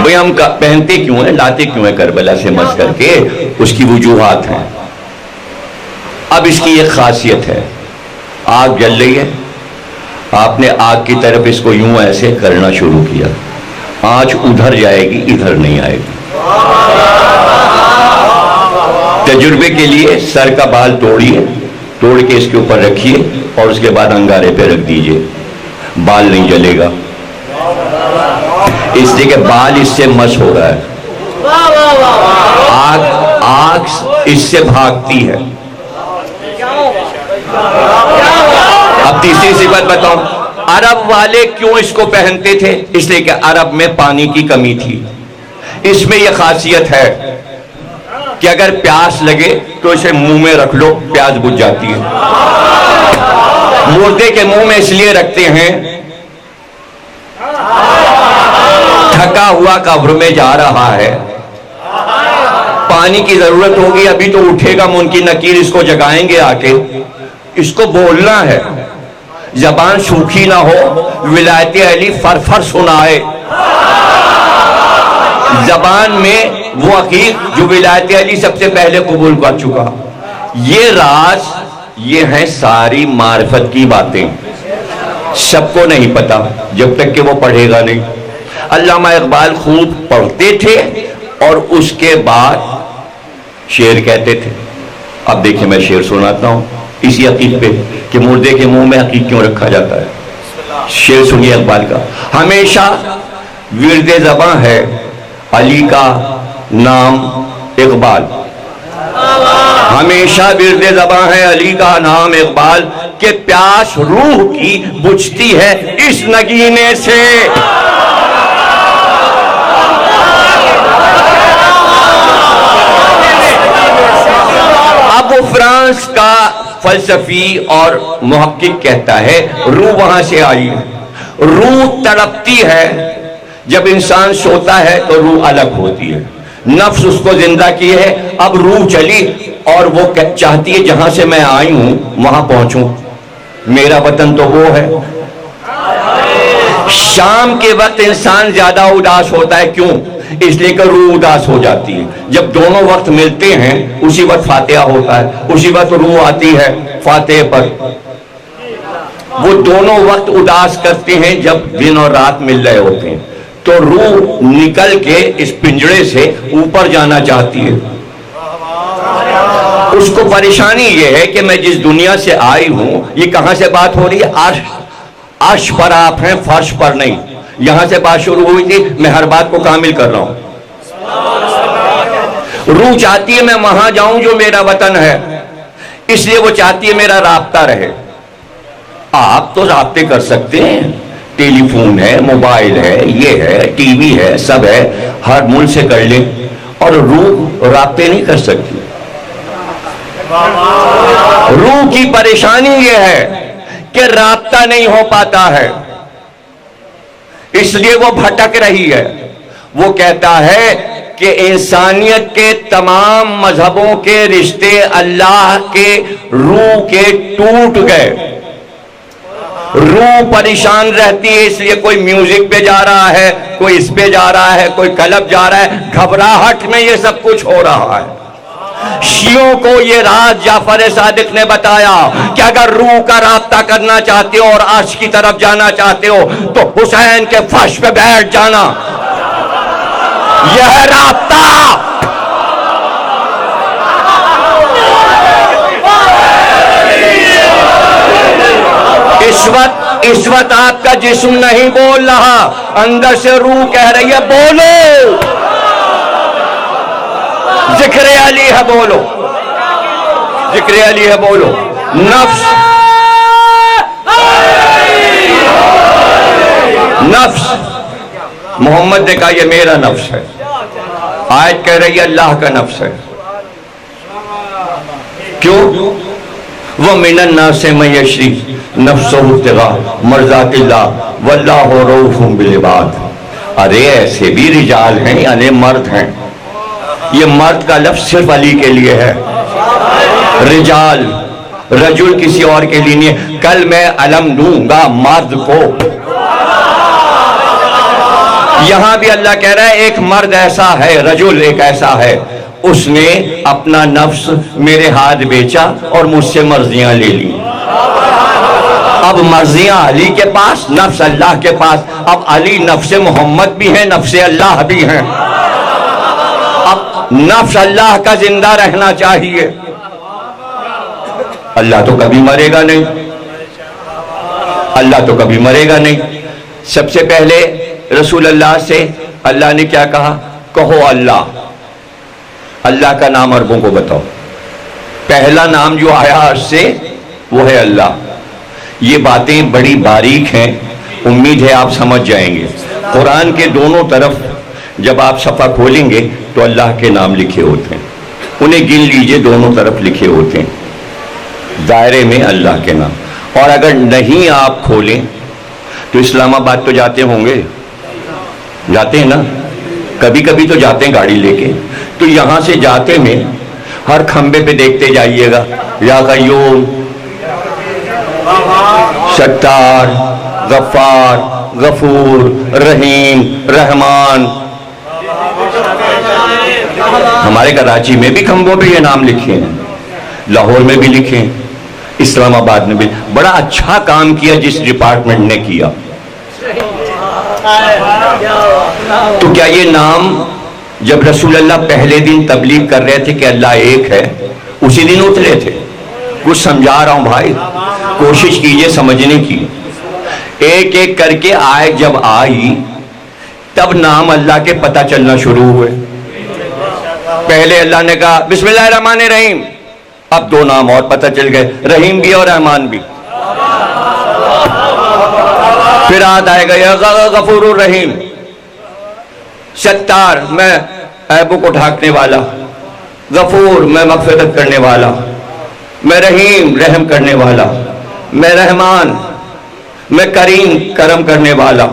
بھئی ہم پہنتے کیوں ہیں، لاتے کیوں ہیں کربلا سے مس کر کے؟ اس کی وجوہات ہیں۔ اب اس کی ایک خاصیت ہے، آگ جل رہی ہے، آپ نے آگ کی طرف اس کو یوں ایسے کرنا شروع کیا، آنچ ادھر جائے گی، ادھر نہیں آئے گی۔ تجربے کے لیے سر کا بال توڑیے، توڑ کے اس کے اوپر رکھیے اور اس کے بعد انگارے پہ رکھ دیجئے، بال نہیں جلے گا، اس لیے کہ بال اس سے مس ہو رہا ہے، آگ اس سے بھاگتی ہے۔ اب تیسری صفت بتاؤں، عرب والے کیوں اس کو پہنتے تھے؟ اس لیے کہ عرب میں پانی کی کمی تھی۔ اس میں یہ خاصیت ہے کہ اگر پیاس لگے تو اسے منہ میں رکھ لو، پیاس بجھ جاتی ہے۔ مردے کے منہ میں اس لیے رکھتے ہیں، تھکا ہوا قبر میں جا رہا ہے، پانی کی ضرورت ہوگی، ابھی تو اٹھے گا منکر نکیر، اس کو جگائیں گے آ کے، اس کو بولنا ہے، زبان سوکھی نہ ہو، ولایت علی فرفر سنائے، زبان میں وہ عقیق جو ولایت علی سب سے پہلے قبول کر چکا۔ یہ راز، یہ ہیں ساری معرفت کی باتیں، سب کو نہیں پتا جب تک کہ وہ پڑھے گا نہیں۔ علامہ اقبال خوب پڑھتے تھے اور اس کے بعد شعر کہتے تھے۔ اب دیکھیں میں شعر سناتا ہوں اسی عقیق پہ کہ مردے کے منہ میں عقیق کیوں رکھا جاتا ہے۔ شعر سنیے اقبال کا۔ ہمیشہ ورد زباں ہے علی کا نام اقبال، ہمیشہ ورد زباں ہے علی کا نام اقبال، کہ پیاس روح کی بجھتی ہے اس نگینے سے۔ اب وہ فرانس کا فلسفی اور محقق کہتا ہے روح وہاں سے آئی ہے، روح تڑپتی ہے جب انسان سوتا ہے تو روح الگ ہوتی ہے، نفس اس کو زندہ کی ہے، اب روح چلی اور وہ چاہتی ہے جہاں سے میں آئی ہوں وہاں پہنچوں، میرا وطن تو وہ ہے۔ شام کے وقت انسان زیادہ اداس ہوتا ہے، کیوں؟ اس لیے کہ روح اداس ہو جاتی ہے۔ جب دونوں وقت ملتے ہیں اسی وقت فاتحہ ہوتا ہے، اسی وقت روح آتی ہے فاتحہ پر۔ وہ دونوں وقت اداس کرتے ہیں جب دن اور رات مل رہے ہوتے ہیں، تو روح نکل کے اس پنجرے سے اوپر جانا چاہتی ہے۔ اس کو پریشانی یہ ہے کہ میں جس دنیا سے آئی ہوں یہ کہاں سے بات ہو رہی ہے؟ عرش پر آپ ہیں، فرش پر نہیں۔ یہاں سے بات شروع ہوئی تھی، میں ہر بات کو کامل کر رہا ہوں۔ روح چاہتی ہے میں وہاں جاؤں جو میرا وطن ہے، اس لیے وہ چاہتی ہے میرا رابطہ رہے۔ آپ تو رابطے کر سکتے ہیں، ٹیلی فون ہے، موبائل ہے، یہ ہے، ٹی وی ہے، سب ہے، ہر ملک سے کر لیں، اور روح رابطے نہیں کر سکتی۔ روح کی پریشانی یہ ہے کہ رابطہ نہیں ہو پاتا ہے، اس لیے وہ بھٹک رہی ہے۔ وہ کہتا ہے کہ انسانیت کے تمام مذہبوں کے رشتے اللہ کے روح کے ٹوٹ گئے، روح پریشان رہتی ہے، اس لیے کوئی میوزک پہ جا رہا ہے، کوئی اس پہ جا رہا ہے، کوئی کلب جا رہا ہے، گھبراہٹ میں یہ سب کچھ ہو رہا ہے۔ شیعوں کو یہ راز جعفر صادق نے بتایا کہ اگر روح کا رابطہ کرنا چاہتے ہو اور عرش کی طرف جانا چاہتے ہو تو حسین کے فرش پہ بیٹھ جانا، یہ ہے رابطہ۔ اس وقت آپ کا جسم نہیں بول رہا، اندر سے روح کہہ رہی ہے بولو، ذکر علی ہے بولو، ذکر علی ہے بولو۔ نفس محمد نے کہا یہ میرا نفس ہے، آیت کہہ رہی ہے اللہ کا نفس ہے۔ کیوں؟ وَمِنَ النَّاسِ مَن يَشْرِي نَفْسَهُ ابْتِغَاءَ مَرْضَاتِ اللَّهِ وَاللَّهُ رَءُوفٌ بِالْعِبَادِ۔ ارے ایسے بھی رجال ہیں، یعنی مرد ہیں، یہ مرد کا لفظ صرف علی کے لیے ہے، رجال، رجل کسی اور کے لیے نہیں ہے۔ کل میں علم دوں گا مرد کو، یہاں بھی اللہ کہہ رہا ہے ایک مرد ایسا ہے، رجل ایک ایسا ہے، اس نے اپنا نفس میرے ہاتھ بیچا اور مجھ سے مرضیاں لے لی۔ اب مرضیاں علی کے پاس، نفس اللہ کے پاس۔ اب علی نفس محمد بھی ہیں، نفس اللہ بھی ہیں۔ اب نفس اللہ کا زندہ رہنا چاہیے۔ اللہ تو کبھی مرے گا نہیں، اللہ تو کبھی مرے گا نہیں۔ سب سے پہلے رسول اللہ سے اللہ نے کیا کہا؟ کہو اللہ، اللہ کا نام عربوں کو بتاؤ۔ پہلا نام جو آیا عرش سے وہ ہے اللہ۔ یہ باتیں بڑی باریک ہیں، امید ہے آپ سمجھ جائیں گے۔ قرآن کے دونوں طرف جب آپ صفحہ کھولیں گے تو اللہ کے نام لکھے ہوتے ہیں، انہیں گن لیجئے، دونوں طرف لکھے ہوتے ہیں دائرے میں اللہ کے نام۔ اور اگر نہیں آپ کھولیں تو اسلام آباد تو جاتے ہوں گے، جاتے ہیں نا، کبھی کبھی تو جاتے ہیں گاڑی لے کے، تو یہاں سے جاتے میں ہر کھمبے پہ دیکھتے جائیے گا یا قیوم، ستار، غفار، غفور، رحیم، رحمان۔ ہمارے کراچی میں بھی کھمبوں پہ یہ نام لکھے ہیں، لاہور میں بھی لکھے ہیں، اسلام آباد میں بھی۔ بڑا اچھا کام کیا جس ڈپارٹمنٹ نے کیا۔ تو کیا یہ نام جب رسول اللہ پہلے دن تبلیغ کر رہے تھے کہ اللہ ایک ہے، اسی دن اترے تھے؟ کچھ سمجھا رہا ہوں بھائی، کوشش کیجئے سمجھنے کی۔ ایک ایک کر کے آیت جب آئی تب نام اللہ کے پتہ چلنا شروع ہوئے۔ پہلے اللہ نے کہا بسم اللہ الرحمن الرحیم، اب دو نام اور پتہ چل گئے، رحیم بھی اور رحمان بھی۔ پھر آیت آئے گا یا غفور الرحیم، ستار میں عیبوں کو ڈھانکنے والا، غفور میں مغفرت کرنے والا، میں رحیم رحم کرنے والا، میں رحمان میں کریم کرم کرنے والا۔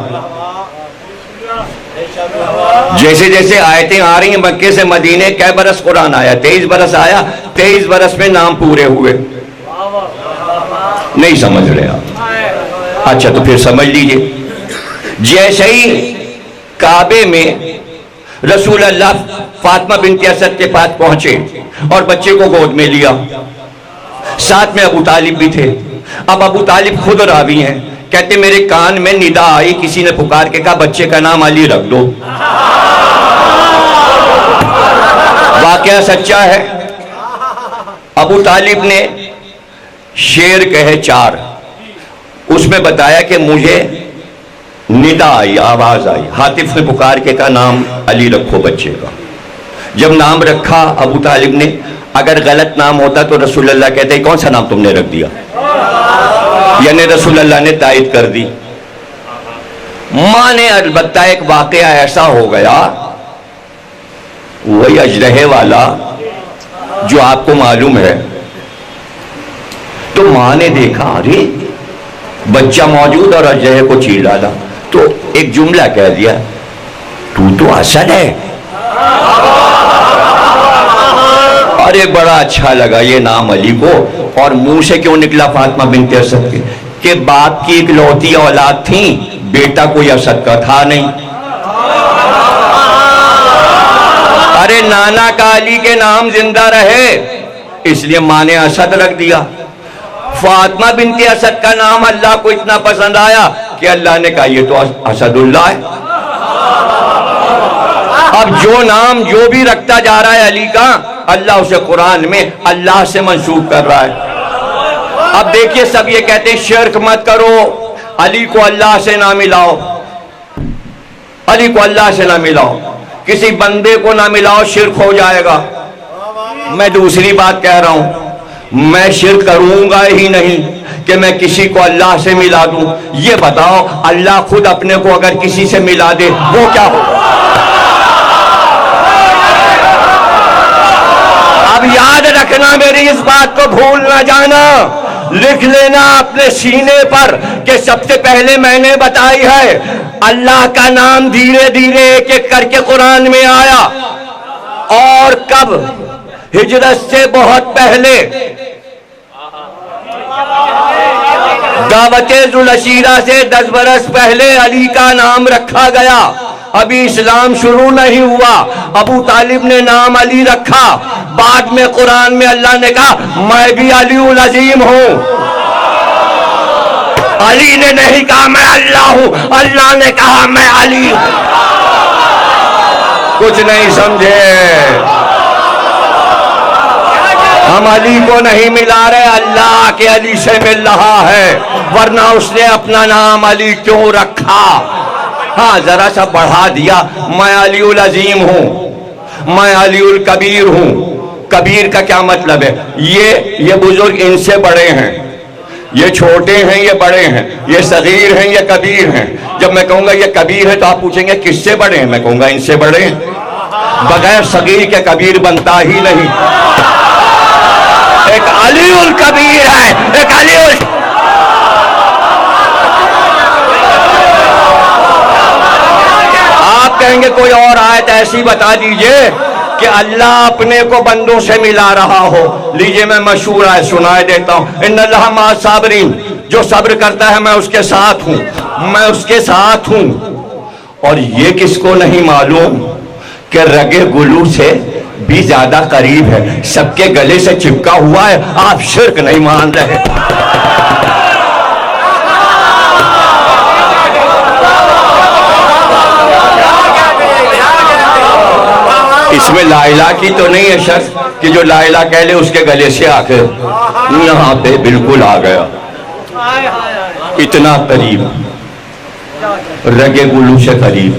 جیسے جیسے آیتیں آ رہی ہیں مکے سے مدینے، کئے برس قرآن آیا؟ 23 برس آیا، 23 برس میں نام پورے ہوئے. نہیں سمجھ رہے آپ؟ اچھا تو پھر سمجھ لیجئے. جیسے ہی کعبے میں رسول اللہ فاطمہ بنت اسد کے پاس پہنچے اور بچے کو گود میں لیا، ساتھ میں ابو طالب بھی تھے. اب ابو طالب خود راوی ہیں، کہتے میرے کان میں ندا آئی، کسی نے پکار کے کہا بچے کا نام علی رکھ دو. واقعہ سچا ہے. ابو طالب نے شعر کہے 4، اس میں بتایا کہ مجھے ندا آئی، آواز آئی، حاطف نے پکار کے کہا نام علی رکھو بچے کا. جب نام رکھا ابو طالب نے، اگر غلط نام ہوتا تو رسول اللہ کہتے کون سا نام تم نے رکھ دیا؟ یعنی رسول اللہ نے تائید کر دی. ماں نے البتہ ایک واقعہ ایسا ہو گیا، وہی اجرہے والا جو آپ کو معلوم ہے. تو ماں نے دیکھا ارے بچہ موجود اور اجرہے کو چیر ڈالا، تو ایک جملہ کہہ دیا تو اسد ہے. ارے بڑا اچھا لگا یہ نام علی کو. اور منہ سے کیوں نکلا فاطمہ بنت اسد کے؟ کہ باپ کی اکلوتی اولاد تھی، بیٹا کوئی اسد کا تھا نہیں. ارے نانا کا علی کے نام زندہ رہے، اس لیے ماں نے اسد رکھ دیا. فاطمہ بنت اسد کا نام اللہ کو اتنا پسند آیا کہ اللہ نے کہا یہ تو اسد اللہ ہے. اب جو نام جو بھی رکھتا جا رہا ہے علی کا، اللہ اسے قرآن میں اللہ سے منسوب کر رہا ہے. اب دیکھیے سب یہ کہتے ہیں شرک مت کرو، علی کو اللہ سے نہ ملاؤ، علی کو اللہ سے نہ ملاؤ، کسی بندے کو نہ ملاؤ، شرک ہو جائے گا. میں دوسری بات کہہ رہا ہوں، میں شرک کروں گا ہی نہیں کہ میں کسی کو اللہ سے ملا دوں. یہ بتاؤ اللہ خود اپنے کو اگر کسی سے ملا دے وہ کیا ہوگا؟ اب یاد رکھنا، میری اس بات کو بھول نہ جانا، لکھ لینا اپنے سینے پر کہ سب سے پہلے میں نے بتائی ہے اللہ کا نام دھیرے دھیرے ایک ایک کر کے قرآن میں آیا. اور کب؟ ہجرت سے بہت پہلے، دعوت ذوالعشیرہ سے 10 برس پہلے علی کا نام رکھا گیا. ابھی اسلام شروع نہیں ہوا، ابو طالب نے نام علی رکھا. بعد میں قرآن میں اللہ نے کہا میں بھی علی العظیم ہوں. علی نے نہیں کہا میں اللہ ہوں، اللہ نے کہا میں علی ہوں. کچھ نہیں سمجھے؟ ہم علی کو نہیں ملا رہے، اللہ کے علی سے مل رہا ہے. ورنہ اس نے اپنا نام علی کیوں رکھا؟ ہاں ذرا سا بڑھا دیا، میں علی العظیم ہوں، میں علی الکبیر ہوں. کبیر کا کیا مطلب ہے؟ یہ بزرگ ان سے بڑے ہیں، یہ چھوٹے ہیں یہ بڑے ہیں، یہ صغیر ہیں یہ کبیر ہیں. جب میں کہوں گا یہ کبیر ہے تو آپ پوچھیں گے کس سے بڑے ہیں؟ میں کہوں گا ان سے بڑے ہیں. بغیر صغیر کے کبیر بنتا ہی نہیں. ایک علی الکبیر ہے، ایک علی آپ کہیں گے کوئی اور آیت ایسی بتا دیجئے کہ اللہ اپنے کو بندوں سے ملا رہا ہو. لیجئے میں مشہور آیت سنائے دیتا ہوں، ان اللہ مع الصابرین، جو صبر کرتا ہے میں اس کے ساتھ ہوں، میں اس کے ساتھ ہوں. اور یہ کس کو نہیں معلوم کہ رگے گلو سے بھی زیادہ قریب ہے، سب کے گلے سے چپکا ہوا ہے. آپ شرک نہیں مان رہے. اس میں لا الہ کی تو نہیں ہے شرط کہ جو لا الہ کہہ لے اس کے گلے سے آ کے یہاں پہ بالکل آ گیا. اتنا قریب، رگے گلو سے قریب.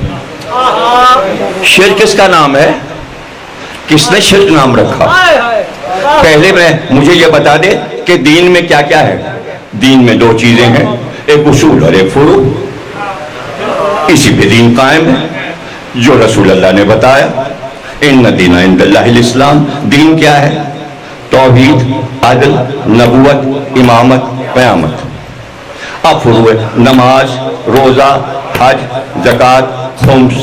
شرک کس کا نام ہے؟ کس نے شرک نام رکھا؟ پہلے مجھے یہ بتا دے کہ دین میں کیا کیا ہے. دین میں 2 چیزیں ہیں، ایک اصول اور ایک فروع. اسی پہ دین قائم ہے جو رسول اللہ نے بتایا. ان الدین عند اللہ الاسلام. دین کیا ہے؟ توحید، عدل، نبوت، امامت، قیامت. اب فروع: نماز، روزہ، حج، زکوٰۃ، خمس.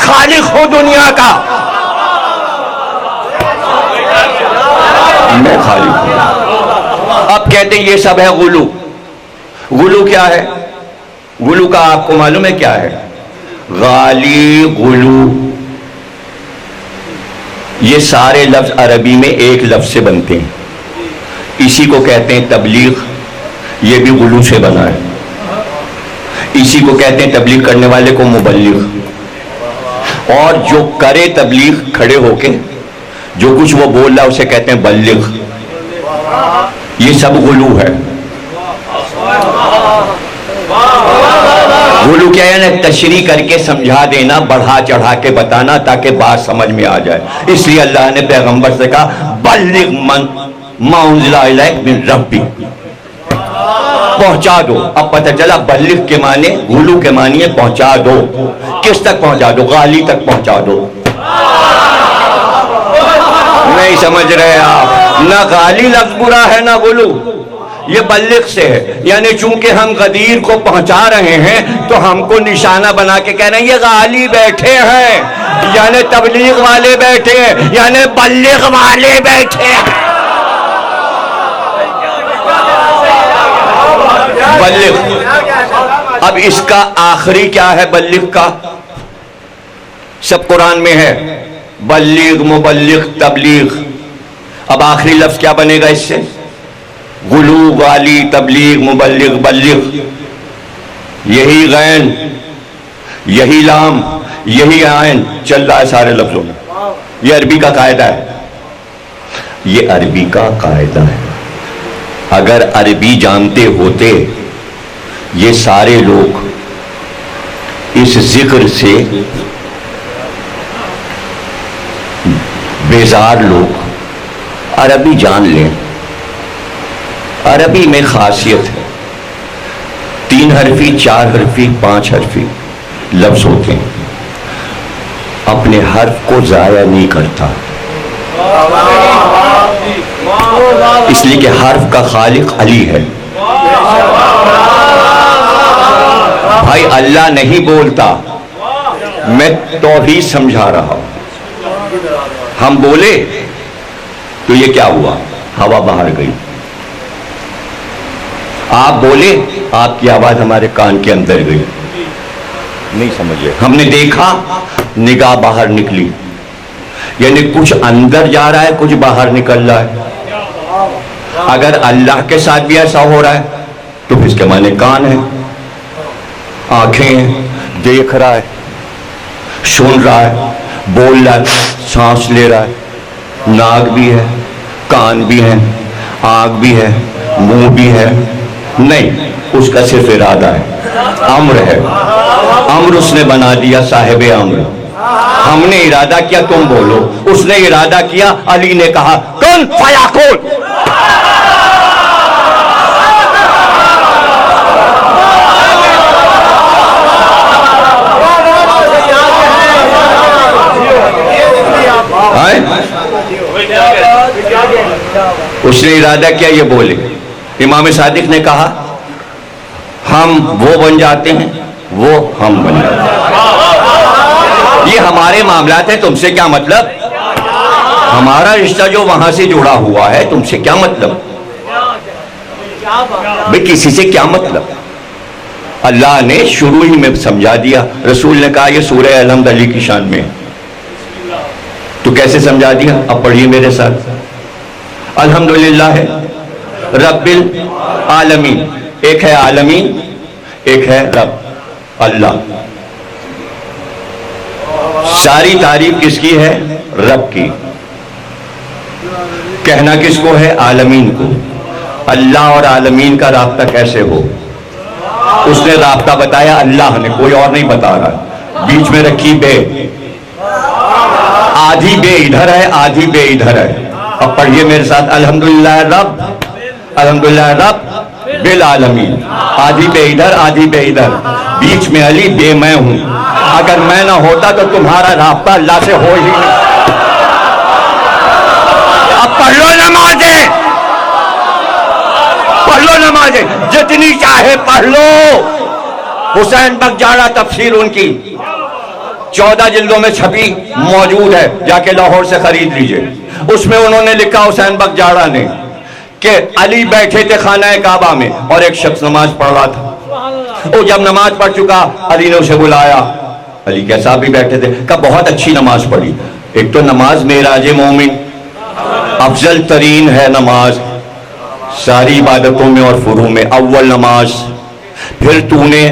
خالق ہوں دنیا کا، میں خالق ہوں۔ اب کہتے ہیں یہ سب ہے غلو۔ غلو کیا ہے؟ غلو کا آپ کو معلوم ہے کیا ہے؟ غالی، غلو، یہ سارے لفظ عربی میں ایک لفظ سے بنتے ہیں۔ اسی کو کہتے ہیں تبلیغ، یہ بھی غلو سے بنا ہے۔ اسی کو کہتے ہیں تبلیغ کرنے والے کو مبلغ، اور جو کرے تبلیغ کھڑے ہو کے جو کچھ وہ بول رہا اسے کہتے ہیں بلغ۔ یہ سب غلو ہے۔ غلو کیا ہے نا؟ تشریح کر کے سمجھا دینا، بڑھا چڑھا کے بتانا تاکہ بات سمجھ میں آ جائے۔ اس لیے اللہ نے پیغمبر سے کہا بلغ ما انزل الیک من ربک، پہنچا دو۔ اب پتہ چلا بلغ کے معنی، غلو کے معنی ہے پہنچا دو۔ کس تک پہنچا دو؟ غالی تک پہنچا دو۔ نہیں سمجھ رہے آپ؟ نہ غالی لفظ برا ہے نہ غلو، یہ بلغ سے ہے۔ یعنی چونکہ ہم غدیر کو پہنچا رہے ہیں تو ہم کو نشانہ بنا کے کہہ رہے ہیں یہ غالی بیٹھے ہیں، یعنی تبلیغ والے بیٹھے ہیں، یعنی بلغ والے بیٹھے ہیں۔ بلغ۔ اب اس کا آخری کیا ہے بلغ کا؟ سب قرآن میں ہے، بلغ، مبلغ، تبلیغ۔ اب آخری لفظ کیا بنے گا اس سے؟ غلو، غالی، تبلیغ، مبلغ، بلغ۔ یہی غین، یہی لام، یہی عین چل رہا ہے سارے لفظوں میں۔ یہ عربی کا قاعدہ ہے، یہ عربی کا قاعدہ ہے۔ اگر عربی جانتے ہوتے یہ سارے لوگ اس ذکر سے بیزار لوگ عربی جان لیں۔ عربی میں خاصیت ہے، 3 حرفی، 4 حرفی، 5 حرفی لفظ ہوتے ہیں، اپنے حرف کو ضائع نہیں کرتا، اس لیے کہ حرف کا خالق علی ہے۔ بھائی اللہ نہیں بولتا، میں توحید سمجھا رہا ہوں۔ ہم بولے تو یہ کیا ہوا؟ ہوا باہر گئی۔ آپ بولے، آپ کی آواز ہمارے کان کے اندر گئی، نہیں سمجھے؟ ہم نے دیکھا، نگاہ باہر نکلی، یعنی کچھ اندر جا رہا ہے، کچھ باہر نکل رہا ہے۔ اگر اللہ کے ساتھ بھی ایسا ہو رہا ہے تو پھر اس کے معنی کان ہے، آنکھیں ہیں، دیکھ رہا ہے، سن رہا ہے، بول رہا ہے، سانس لے رہا ہے، ناک بھی ہے، کان بھی ہے، آنکھ بھی ہے، منہ بھی ہے۔ نہیں، اس کا صرف ارادہ ہے، امر ہے، امر اس نے بنا دیا، صاحب امر۔ ہم نے ارادہ کیا تم بولو، اس نے ارادہ کیا، علی نے کہا کن فیکون۔ اس نے ارادہ کیا یہ بولے۔ امام صادق نے کہا ہم وہ بن جاتے ہیں، وہ ہم بن جاتے ہیں۔ یہ ہمارے معاملات ہیں، تم سے کیا مطلب؟ ہمارا رشتہ جو وہاں سے جڑا ہوا ہے، تم سے کیا مطلب؟ بھئی کسی سے کیا مطلب؟ اللہ نے شروع ہی میں سمجھا دیا۔ رسول نے کہا یہ سورہ الحمد علی کی شان میں، تو کیسے سمجھا دیا؟ اب پڑھیے میرے ساتھ۔ الحمدللہ ہے رب العالمین، ایک ہے عالمین، ایک ہے رب اللہ۔ ساری تعریف کس کی ہے؟ رب کی۔ کہنا کس کو ہے؟ عالمین کو۔ اللہ اور عالمین کا رابطہ کیسے ہو؟ اس نے رابطہ بتایا، اللہ نے، کوئی اور نہیں بتا رہا۔ بیچ میں رکھی بے، آدھی بے ادھر ہے، آدھی بے ادھر ہے۔ اب پڑھیے میرے ساتھ، الحمدللہ رب، الحمدللہ رب بالعالمین۔ آدھی بے ادھر، آدھی بے ادھر، بیچ میں علی، بے میں ہوں۔ اگر میں نہ ہوتا تو تمہارا رابطہ اللہ سے ہو ہی نہیں۔ اب پڑھ لو نمازیں، پڑھ لو نمازیں، جتنی چاہے پڑھ لو۔ حسین بگجارہ تفسیر ان کی، 14 جلدوں میں چھپی موجود ہے، جا کے لاہور سے خرید لیجئے۔ اس میں انہوں نے لکھا حسین بخش جاڑا نے کہ علی بیٹھے تھے خانہ کعبہ میں اور ایک شخص نماز پڑھ رہا تھا۔ وہ جب نماز پڑھ چکا، علی نے اسے بلایا، علی کے صاحب بھی بیٹھے تھے، کہا بہت اچھی نماز پڑھی۔ ایک تو نماز معراج مومن، افضل ترین ہے نماز ساری عبادتوں میں اور فروع میں، اول نماز۔ پھر تو نے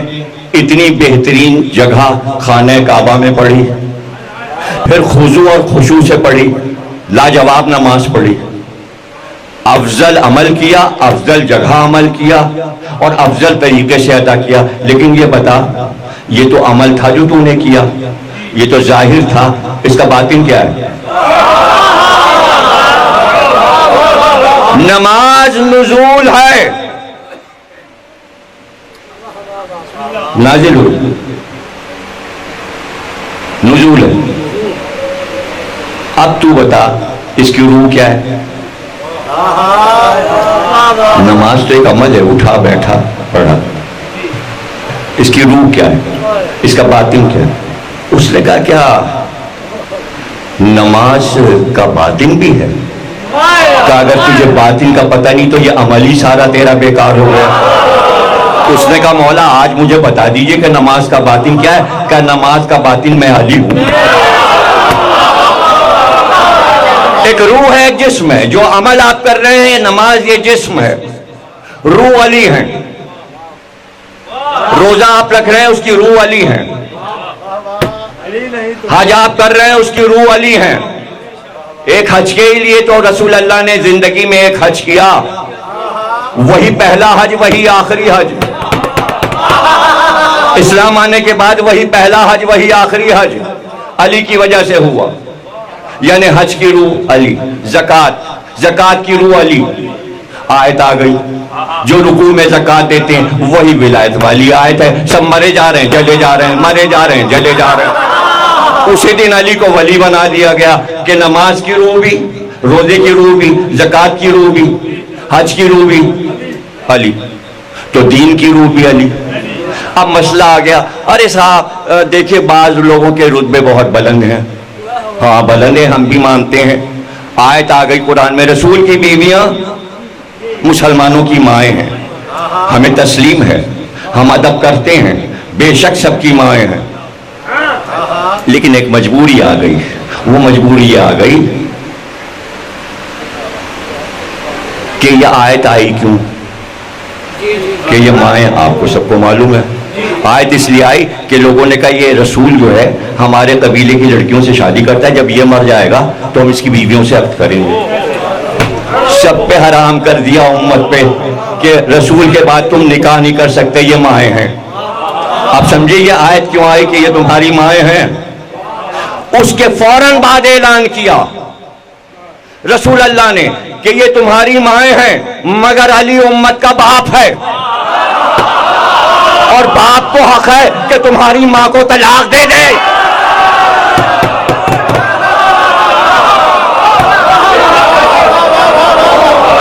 اتنی بہترین جگہ خانہ کعبہ میں پڑھی، پھر خضوع اور خشوع سے پڑھی، لاجواب نماز پڑھی، افضل عمل کیا، افضل جگہ عمل کیا اور افضل طریقے سے ادا کیا۔ لیکن یہ بتا، یہ تو عمل تھا جو تو نے کیا، یہ تو ظاہر تھا، اس کا باطن کیا ہے؟ نماز نزول ہے، نازل ہو، نزول ہے۔ اب تو بتا اس کی روح کیا ہے؟ نماز تو ایک عمل ہے، اٹھا بیٹھا پڑھا، اس کی روح کیا ہے؟ اس کا باطن کیا ہے؟ اس نے کہا کیا نماز کا باطن بھی ہے؟ کہا اگر تجھے باطن کا پتہ نہیں تو یہ عمل ہی سارا تیرا بیکار ہو گیا۔ اس نے کہا مولا آج مجھے بتا دیجئے کہ نماز کا باطن کیا ہے؟ کہا نماز کا باطن میں علی ہوں۔ ایک روح ہے، ایک جسم ہے، جو عمل آپ کر رہے ہیں نماز یہ جسم ہے، روح علی ہے۔ روزہ آپ رکھ رہے ہیں اس کی روح علی ہے، حج آپ کر رہے ہیں اس کی روح علی ہے۔ ایک حج کے لیے تو رسول اللہ نے زندگی میں ایک حج کیا، وہی پہلا حج وہی آخری حج، اسلام آنے کے بعد وہی پہلا حج وہی آخری حج علی کی وجہ سے ہوا۔ یعنی حج کی روح علی، زکوٰۃ کی روح علی۔ آیت آ گئی، جو رکوع میں زکوٰۃ دیتے ہیں وہی ولایت والی آیت ہے۔ سب مرے جا رہے ہیں جلے جا رہے ہیں، مرے جا رہے ہیں جلے جا رہے ہیں۔ اسی دن علی کو ولی بنا دیا گیا کہ نماز کی روح بھی، روزے کی روح بھی، زکوٰۃ کی روح بھی، حج کی روح بھی علی، تو دین کی روح بھی علی۔ اب مسئلہ آ گیا، ارے صاحب دیکھیں بعض لوگوں کے رتبے بہت بلند ہیں، ہاں بلند ہیں، ہم بھی مانتے ہیں۔ آیت آ گئی قرآن میں، رسول کی بیویاں مسلمانوں کی مائیں ہیں، ہمیں تسلیم ہے، ہم ادب کرتے ہیں، بے شک سب کی مائیں ہیں۔ لیکن ایک مجبوری آ گئی، وہ مجبوری آ گئی کہ یہ آیت آئی کیوں؟ کہ یہ مائیں آپ کو سب کو معلوم ہے، آیت اس لیے آئی کہ لوگوں نے کہا یہ رسول جو ہے ہمارے قبیلے کی لڑکیوں سے شادی کرتا ہے، جب یہ مر جائے گا تو ہم اس کی بیویوں سے عقد کریں گے۔ سب پہ حرام کر دیا امت پہ کہ رسول کے بعد تم نکاح نہیں کر سکتے، یہ مائیں ہیں۔ اب سمجھے یہ آیت کیوں آئی کہ یہ تمہاری مائیں ہیں؟ اس کے فوراً بعد اعلان کیا رسول اللہ نے کہ یہ تمہاری مائیں ہیں مگر علی امت کا باپ ہے، اور باپ کو حق ہے کہ تمہاری ماں کو طلاق دے دے۔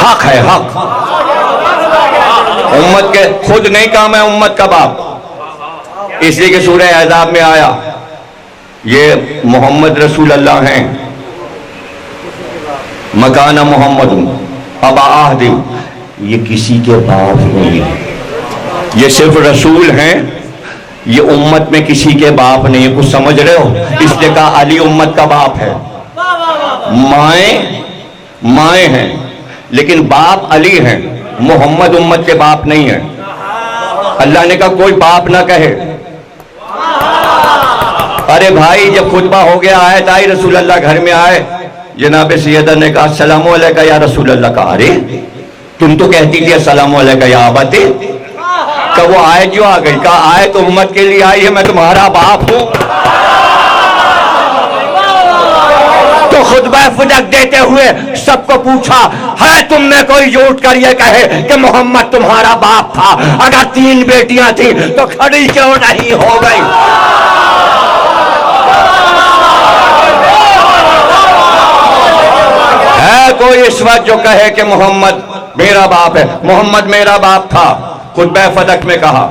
حق ہے، حق امت کے، خود نہیں کہا میں امت کا باپ، اس لیے کہ سورہ احزاب میں آیا یہ محمد رسول اللہ ہیں، مکانہ محمد ابا عہد، یہ کسی کے باپ نہیں، یہ صرف رسول ہیں، یہ امت میں کسی کے باپ نہیں۔ کچھ سمجھ رہے ہو؟ اس نے کہا علی امت کا باپ ہے، مائیں ہیں لیکن باپ علی ہیں، محمد امت کے باپ نہیں ہیں۔ اللہ نے کہا کوئی باپ نہ کہے۔ ارے بھائی جب خطبہ ہو گیا، آیت آئی، رسول اللہ گھر میں آئے، جناب سیدہ نے کہا السلام علیکہ یا رسول اللہ۔ کہا ارے تم تو کہتی تھی السلام علیکہ یا ابت۔ کہ وہ آیت جو آ گئی، کہا آیت امت کے لیے آئی ہے، میں تمہارا باپ ہوں۔ تو خطبہ فدق دیتے ہوئے سب کو پوچھا ہے تم میں کوئی جھوٹ کر یہ کہے کہ محمد تمہارا باپ تھا؟ اگر 3 بیٹیاں تھیں تو کھڑی کیوں نہیں ہو گئی؟ ہے کوئی اس وقت جو کہے کہ محمد میرا باپ ہے؟ محمد میرا باپ تھا، خطبہ فدق میں کہا۔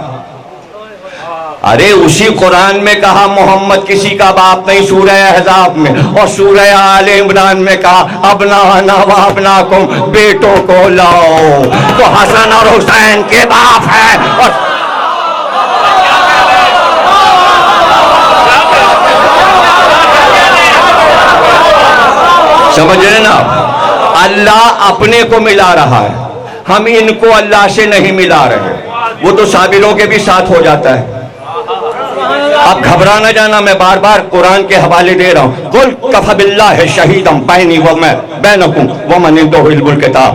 ارے اسی قرآن میں کہا محمد کسی کا باپ نہیں سورہ احزاب میں، اور سورہ آل عمران میں کہا ابنانا و ابناکم، بیٹوں کو لاؤ، تو حسن اور حسین کے باپ ہے۔ اور سمجھ رہے نا، اللہ اپنے کو ملا رہا ہے، ہم ان کو اللہ سے نہیں ملا رہے۔ وہ تو صابروں کے بھی ساتھ ہو جاتا ہے۔ اب گھبرا نہ جانا، میں بار بار قرآن کے حوالے دے رہا ہوں۔ قل کفی باللہ شہیدا بینی و بینکم ومن عندہ علم الکتاب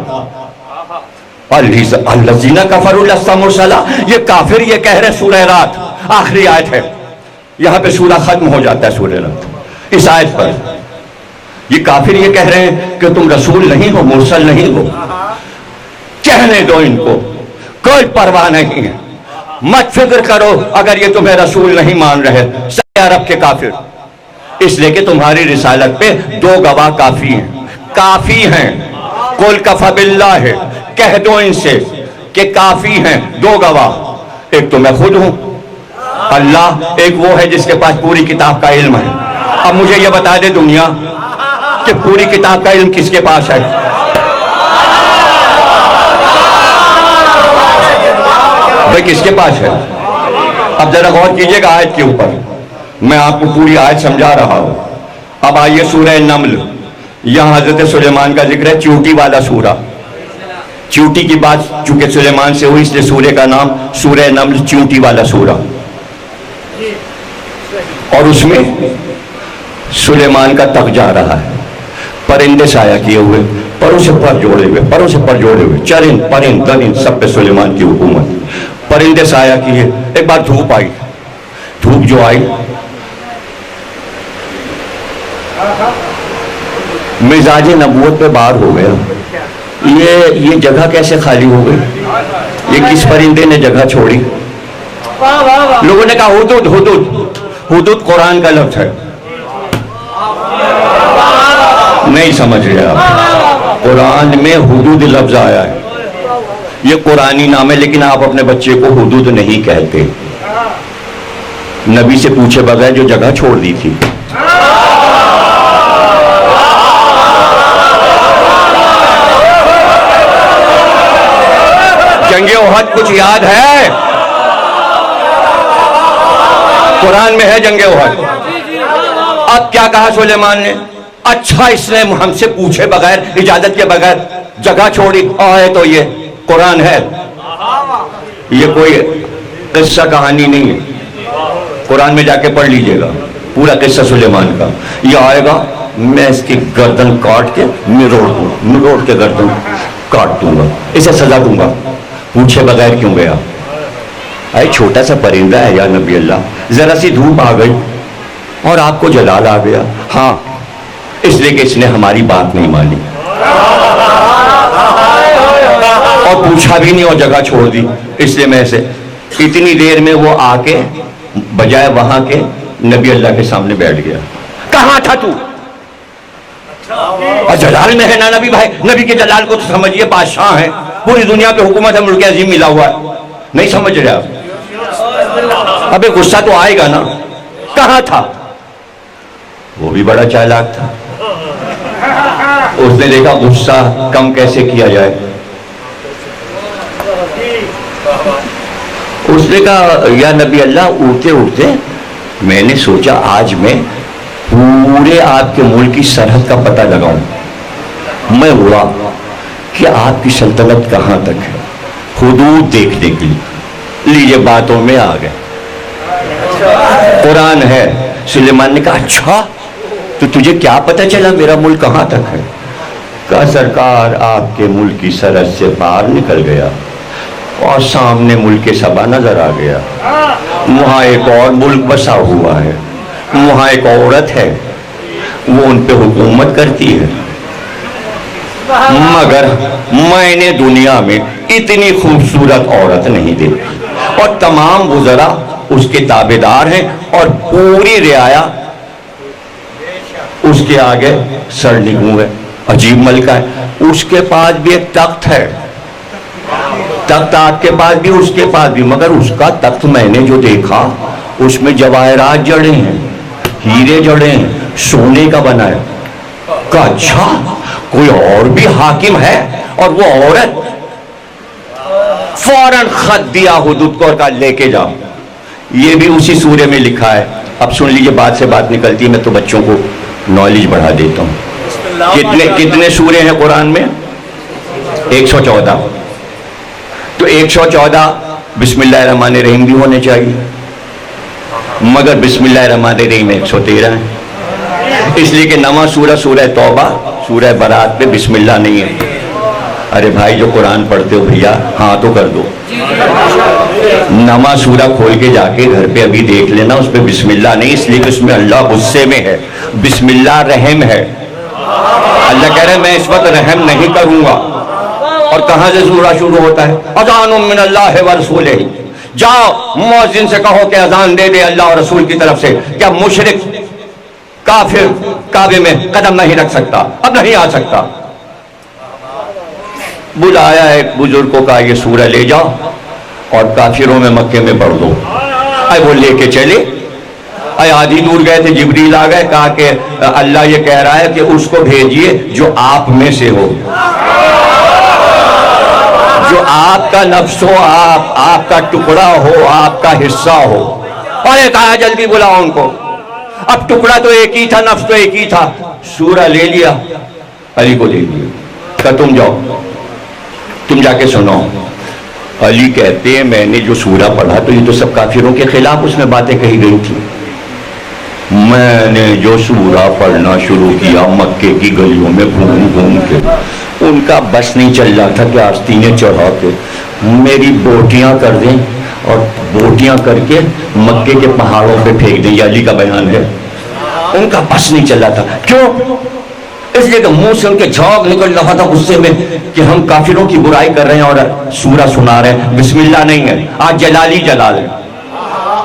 الذین کفروا لست مرسلا۔ یہ کافر یہ کہہ رہے سورہ رات، آخری آیت ہے، یہاں پہ سورہ ختم ہو جاتا ہے سورہ رات اس آیت پر۔ یہ کافر یہ کہہ رہے ہیں کہ تم رسول نہیں ہو، مرسل نہیں ہو۔ کہنے دو ان کو، کوئی پرواہ نہیں ہے، مت فکر کرو اگر یہ تمہیں رسول نہیں مان رہے۔ سارے عرب کے کافر، اس لیے کہ تمہاری رسالت پہ 2 گواہ کافی ہیں، کافی ہیں۔ قل کفی باللہ، کہہ دو ان سے کہ کافی ہیں 2 گواہ، ایک تو میں خود ہوں اللہ، ایک وہ ہے جس کے پاس پوری کتاب کا علم ہے۔ اب مجھے یہ بتا دے دنیا کہ پوری کتاب کا علم کس کے پاس ہے؟ بھئی کس کے پاس ہے؟ اب ذرا غور کیجئے گا آیت کے اوپر، میں آپ کو پوری آیت سمجھا رہا ہوں۔ اب آئیے سورہ نمل، یہاں حضرت سلیمان کا ذکر ہے، چیوٹی والا سورہ۔ چیوٹی کی بات چونکہ سلیمان سے ہوئی، اس لیے سورہ کا نام سورہ نمل، چیوٹی والا سورہ۔ اور اس میں سلیمان کا تخت جا رہا ہے، پرندے سایہ کیے ہوئے، پروں سے پر جوڑے ہوئے، پروں سے پر جوڑے ہوئے، چرند پرند درند سب پہ سلیمان کی حکومت۔ پرندے سایہ کیے، ایک بار دھوپ آئی، دھوپ جو آئی مزاج نبوت پہ بار ہو گیا۔ یہ جگہ کیسے خالی ہو گئی؟ یہ کس پرندے نے جگہ چھوڑی؟ لوگوں نے کہا حدود، حدود، حدود قرآن کا لفظ ہے۔ نہیں سمجھ رہے آپ، قرآن میں حدود لفظ آیا ہے، یہ قرآنی نام ہے، لیکن آپ اپنے بچے کو حدود نہیں کہتے۔ نبی سے پوچھے بغیر جو جگہ چھوڑ دی تھی۔ جنگ احد کچھ یاد ہے؟ قرآن میں ہے جنگ احد۔ اب کیا کہا سلیمان نے؟ اچھا اس نے ہم سے پوچھے بغیر، اجازت کے بغیر جگہ چھوڑی، آئے تو یہ قرآن ہے، یہ کوئی قصہ کہانی نہیں ہے۔ قرآن میں جا کے پڑھ لیجئے گا پورا قصہ سلیمان کا، یہ آئے گا، میں اس کی گردن کاٹ کے مروڑ کے گردن کاٹ دوں گا، اسے سزا دوں گا۔ پوچھے بغیر کیوں گیا؟ اے چھوٹا سا پرندہ ہے یا نبی اللہ، ذرا سی دھوپ آ گئی اور آپ کو جلال آ گیا۔ ہاں اس لیے کہ اس نے ہماری بات نہیں مانی اور پوچھا بھی نہیں اور جگہ چھوڑ دی، اس لیے میں سے اتنی دیر میں وہ آ کے بجائے وہاں کے نبی اللہ کے سامنے بیٹھ گیا۔ کہاں تھا تو؟ اور جلال میں ہے نا نبی بھائی، نبی کے جلال کو تو سمجھیے، بادشاہ ہیں، پوری دنیا پہ حکومت ہے، ملک عظیم ملا ہوا ہے، نہیں سمجھ رہے آپ؟ ابے غصہ تو آئے گا نا، کہاں تھا؟ وہ بھی بڑا چالاک تھا، اس نے دیکھا غصہ کم کیسے کیا جائے، اس نے کہا یا نبی اللہ اڑتے اڑتے میں نے سوچا آج میں پورے آپ کے ملک کی سرحد کا پتہ لگاؤں۔ میں اڑا کہ آپ کی سلطنت کہاں تک ہے، حدود دیکھنے کے لیے، لیجئے باتوں میں آ گئے، قرآن ہے۔ سلیمان نے کہا اچھا تو تجھے کیا پتہ چلا میرا ملک کہاں تک ہے؟ کہا سرکار آپ کے ملک کی سرحد سے باہر نکل گیا اور سامنے ملک سبا نظر آ گیا، وہاں ایک اور ملک بسا ہوا ہے، وہاں ایک عورت ہے، وہ ان پہ حکومت کرتی ہے، مگر میں نے دنیا میں اتنی خوبصورت عورت نہیں دیکھی، اور تمام وزراء اس کے تابعدار ہیں اور پوری رعایا اس کے آگے سر نگوں ہے۔ عجیب ملکہ ہے، اس کے پاس بھی ایک تخت ہے، تخت آپ کے پاس بھی اس کے پاس بھی، مگر اس کا تخت میں نے جو دیکھا اس میں جواہرات جڑے ہیں، ہیرے جڑے ہیں، سونے کا بنا ہے۔ کہا اچھا کوئی اور بھی حاکم ہے؟ اور وہ عورت فوراً خط دیا حدود کو اور کہا لے کے جاؤ۔ یہ بھی اسی سورے میں لکھا ہے۔ اب سن لیجئے، بات سے بات نکلتی ہے، میں تو بچوں کو نالج بڑھا دیتا ہوں۔ کتنے سورے ہیں قرآن میں؟ 114۔ تو 114 بسم اللہ الرحمن الرحیم بھی ہونے چاہیے، مگر بسم اللہ الرحمن الرحیم 113 ہے، اس لیے کہ نواں سورہ سورہ توبہ، سورہ برات میں بسم اللہ نہیں ہے۔ ارے بھائی جو قرآن پڑھتے ہو بھیا ہاں تو کر دو، نواں سورہ کھول کے جا کے گھر پہ ابھی دیکھ لینا، اس پہ بسم اللہ نہیں، اس لیے کہ اس میں اللہ غصے میں ہے، بسم اللہ رحم ہے۔ اللہ کہہ رہے میں اس وقت رحم نہیں کروں گا۔ اور کہاں سے سورہ شروع ہوتا ہے؟ اذان من اللہ ورسولہ، جاؤ مؤذن سے کہو کہ اذان دے دے اللہ اور رسول کی طرف سے۔ کیا مشرک کافر کعبے میں قدم نہیں رکھ سکتا؟ اب نہیں آ سکتا۔ بلایا ایک بزرگ کو، کہا یہ سورہ لے جاؤ اور کافروں میں مکے میں پڑھ دو۔ اے وہ لے کے چلے، اے آدھی دور گئے تھے، جبریل آ گئے، کہا کہ اللہ یہ کہہ رہا ہے کہ اس کو بھیجئے جو آپ میں سے ہو، جو آپ کا نفس ہو، آپ کا ٹکڑا ہو، آپ کا حصہ ہو۔ اور یہ کہا جلدی بلاؤ ان کو۔ اب ٹکڑا تو ایک ہی تھا، نفس تو ایک ہی تھا، سورہ لے لیا، علی کو دے دیا، کہ تم جاؤ، تم جا کے سنو۔ علی کہتے ہیں میں نے جو سورہ پڑھا تو یہ تو سب کافروں کے خلاف اس میں باتیں کہی گئی تھی۔ میں نے جو سورہ پڑھنا شروع کیا مکے کی گلیوں میں گھوم گھوم کے، ان کا بس نہیں چل رہا تھا کہ آستینیں چڑھا کے میری بوٹیاں کر دیں اور بوٹیاں کر کے مکے کے پہاڑوں پہ پھینک دیں۔ یہ علی کا بیان ہے۔ ان کا بس نہیں چل رہا تھا، کیوں؟ اس لیے کہ منہ سے ان کے جھاگ نکل رہا تھا غصے میں کہ ہم کافروں کی برائی کر رہے ہیں اور سورہ سنا رہے ہیں، بسم اللہ نہیں ہے، آج جلالی جلال ہے۔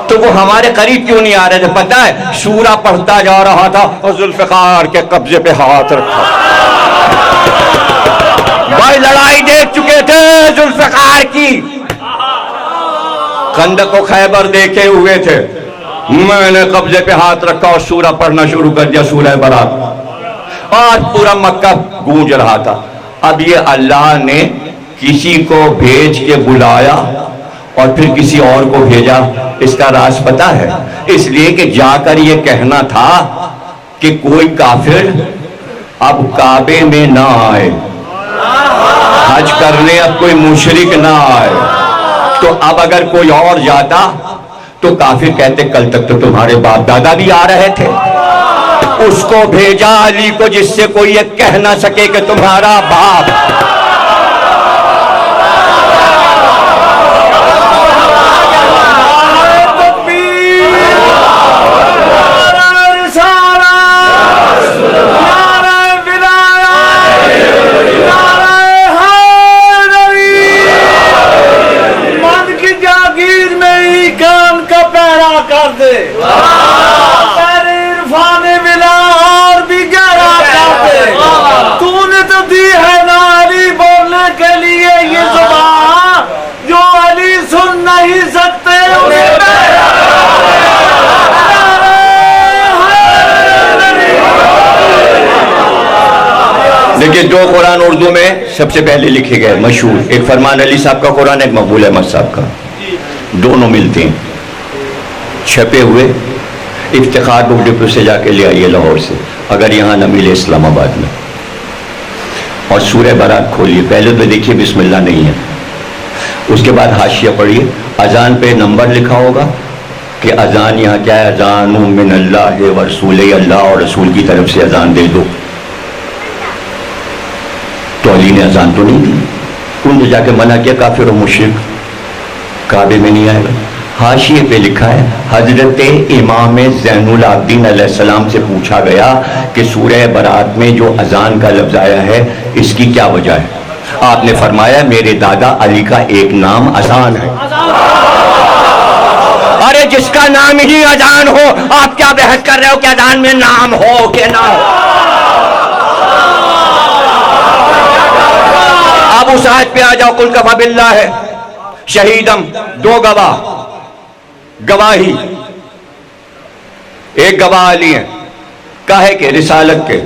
تو وہ ہمارے قریب کیوں نہیں آ رہے تھے؟ پتہ ہے سورہ پڑھتا جا رہا تھا اور ذوالفقار کے قبضے پہ ہاتھ رکھا۔ بھائی لڑائی دیکھ چکے تھے ذوالفقار کی، خندق و خیبر دیکھے ہوئے تھے۔ میں نے قبضے پہ ہاتھ رکھا اور سورہ پڑھنا شروع کر دیا، سورہ برات، اور پورا مکہ گونج رہا تھا۔ اب یہ اللہ نے کسی کو بھیج کے بلایا اور پھر کسی اور کو بھیجا، اس کا راز پتا ہے؟ اس لیے کہ جا کر یہ کہنا تھا کہ کوئی کافر اب کعبے میں نہ آئے، حج کرنے اب کوئی مشرک نہ آئے۔ تو اب اگر کوئی اور جاتا تو کافر کہتے کل تک تو تمہارے باپ دادا بھی آ رہے تھے۔ اس کو بھیجا علی کو جس سے کوئی یہ کہہ نہ سکے کہ تمہارا باپ۔ دیکھیں دو قرآن اردو میں سب سے پہلے لکھے گئے مشہور، ایک فرمان علی صاحب کا قرآن، ایک مقبول احمد صاحب کا، دونوں ملتے ہیں چھپے ہوئے۔ افتخار بک ڈپو سے جا کے لے آئیے لاہور سے اگر یہاں نہ ملے اسلام آباد میں، اور سورہ برات کھولیے، پہلے تو دیکھیے بسم اللہ نہیں ہے، اس کے بعد حاشیہ پڑھیے، اذان پہ نمبر لکھا ہوگا کہ اذان یہاں کیا ہے، اذان من اللہ ورسولہ، اللہ اور رسول کی طرف سے اذان دے دو۔ تو علی نے اذان تو نہیں دی، ان نے جا کے منع کیا کافر و مشرک کعبے میں نہیں آئے گا۔ حاشیے پہ لکھا ہے حضرت امام زین العابدین علیہ السلام سے پوچھا گیا کہ سورہ برات میں جو اذان کا لفظ آیا ہے اس کی کیا وجہ ہے؟ آپ نے فرمایا میرے دادا علی کا ایک نام اذان ہے۔ ارے جس کا نام ہی اذان ہو آپ کیا بحث کر رہے ہو کہ اذان میں نام ہو کہ نہ ہو؟ اب اس آیت پہ آ جاؤ، قل کفی باللہ شہیدم، دو گواہ، گواہی ایک گواہ علی ہیں، کاہے کے؟ رسالت کے۔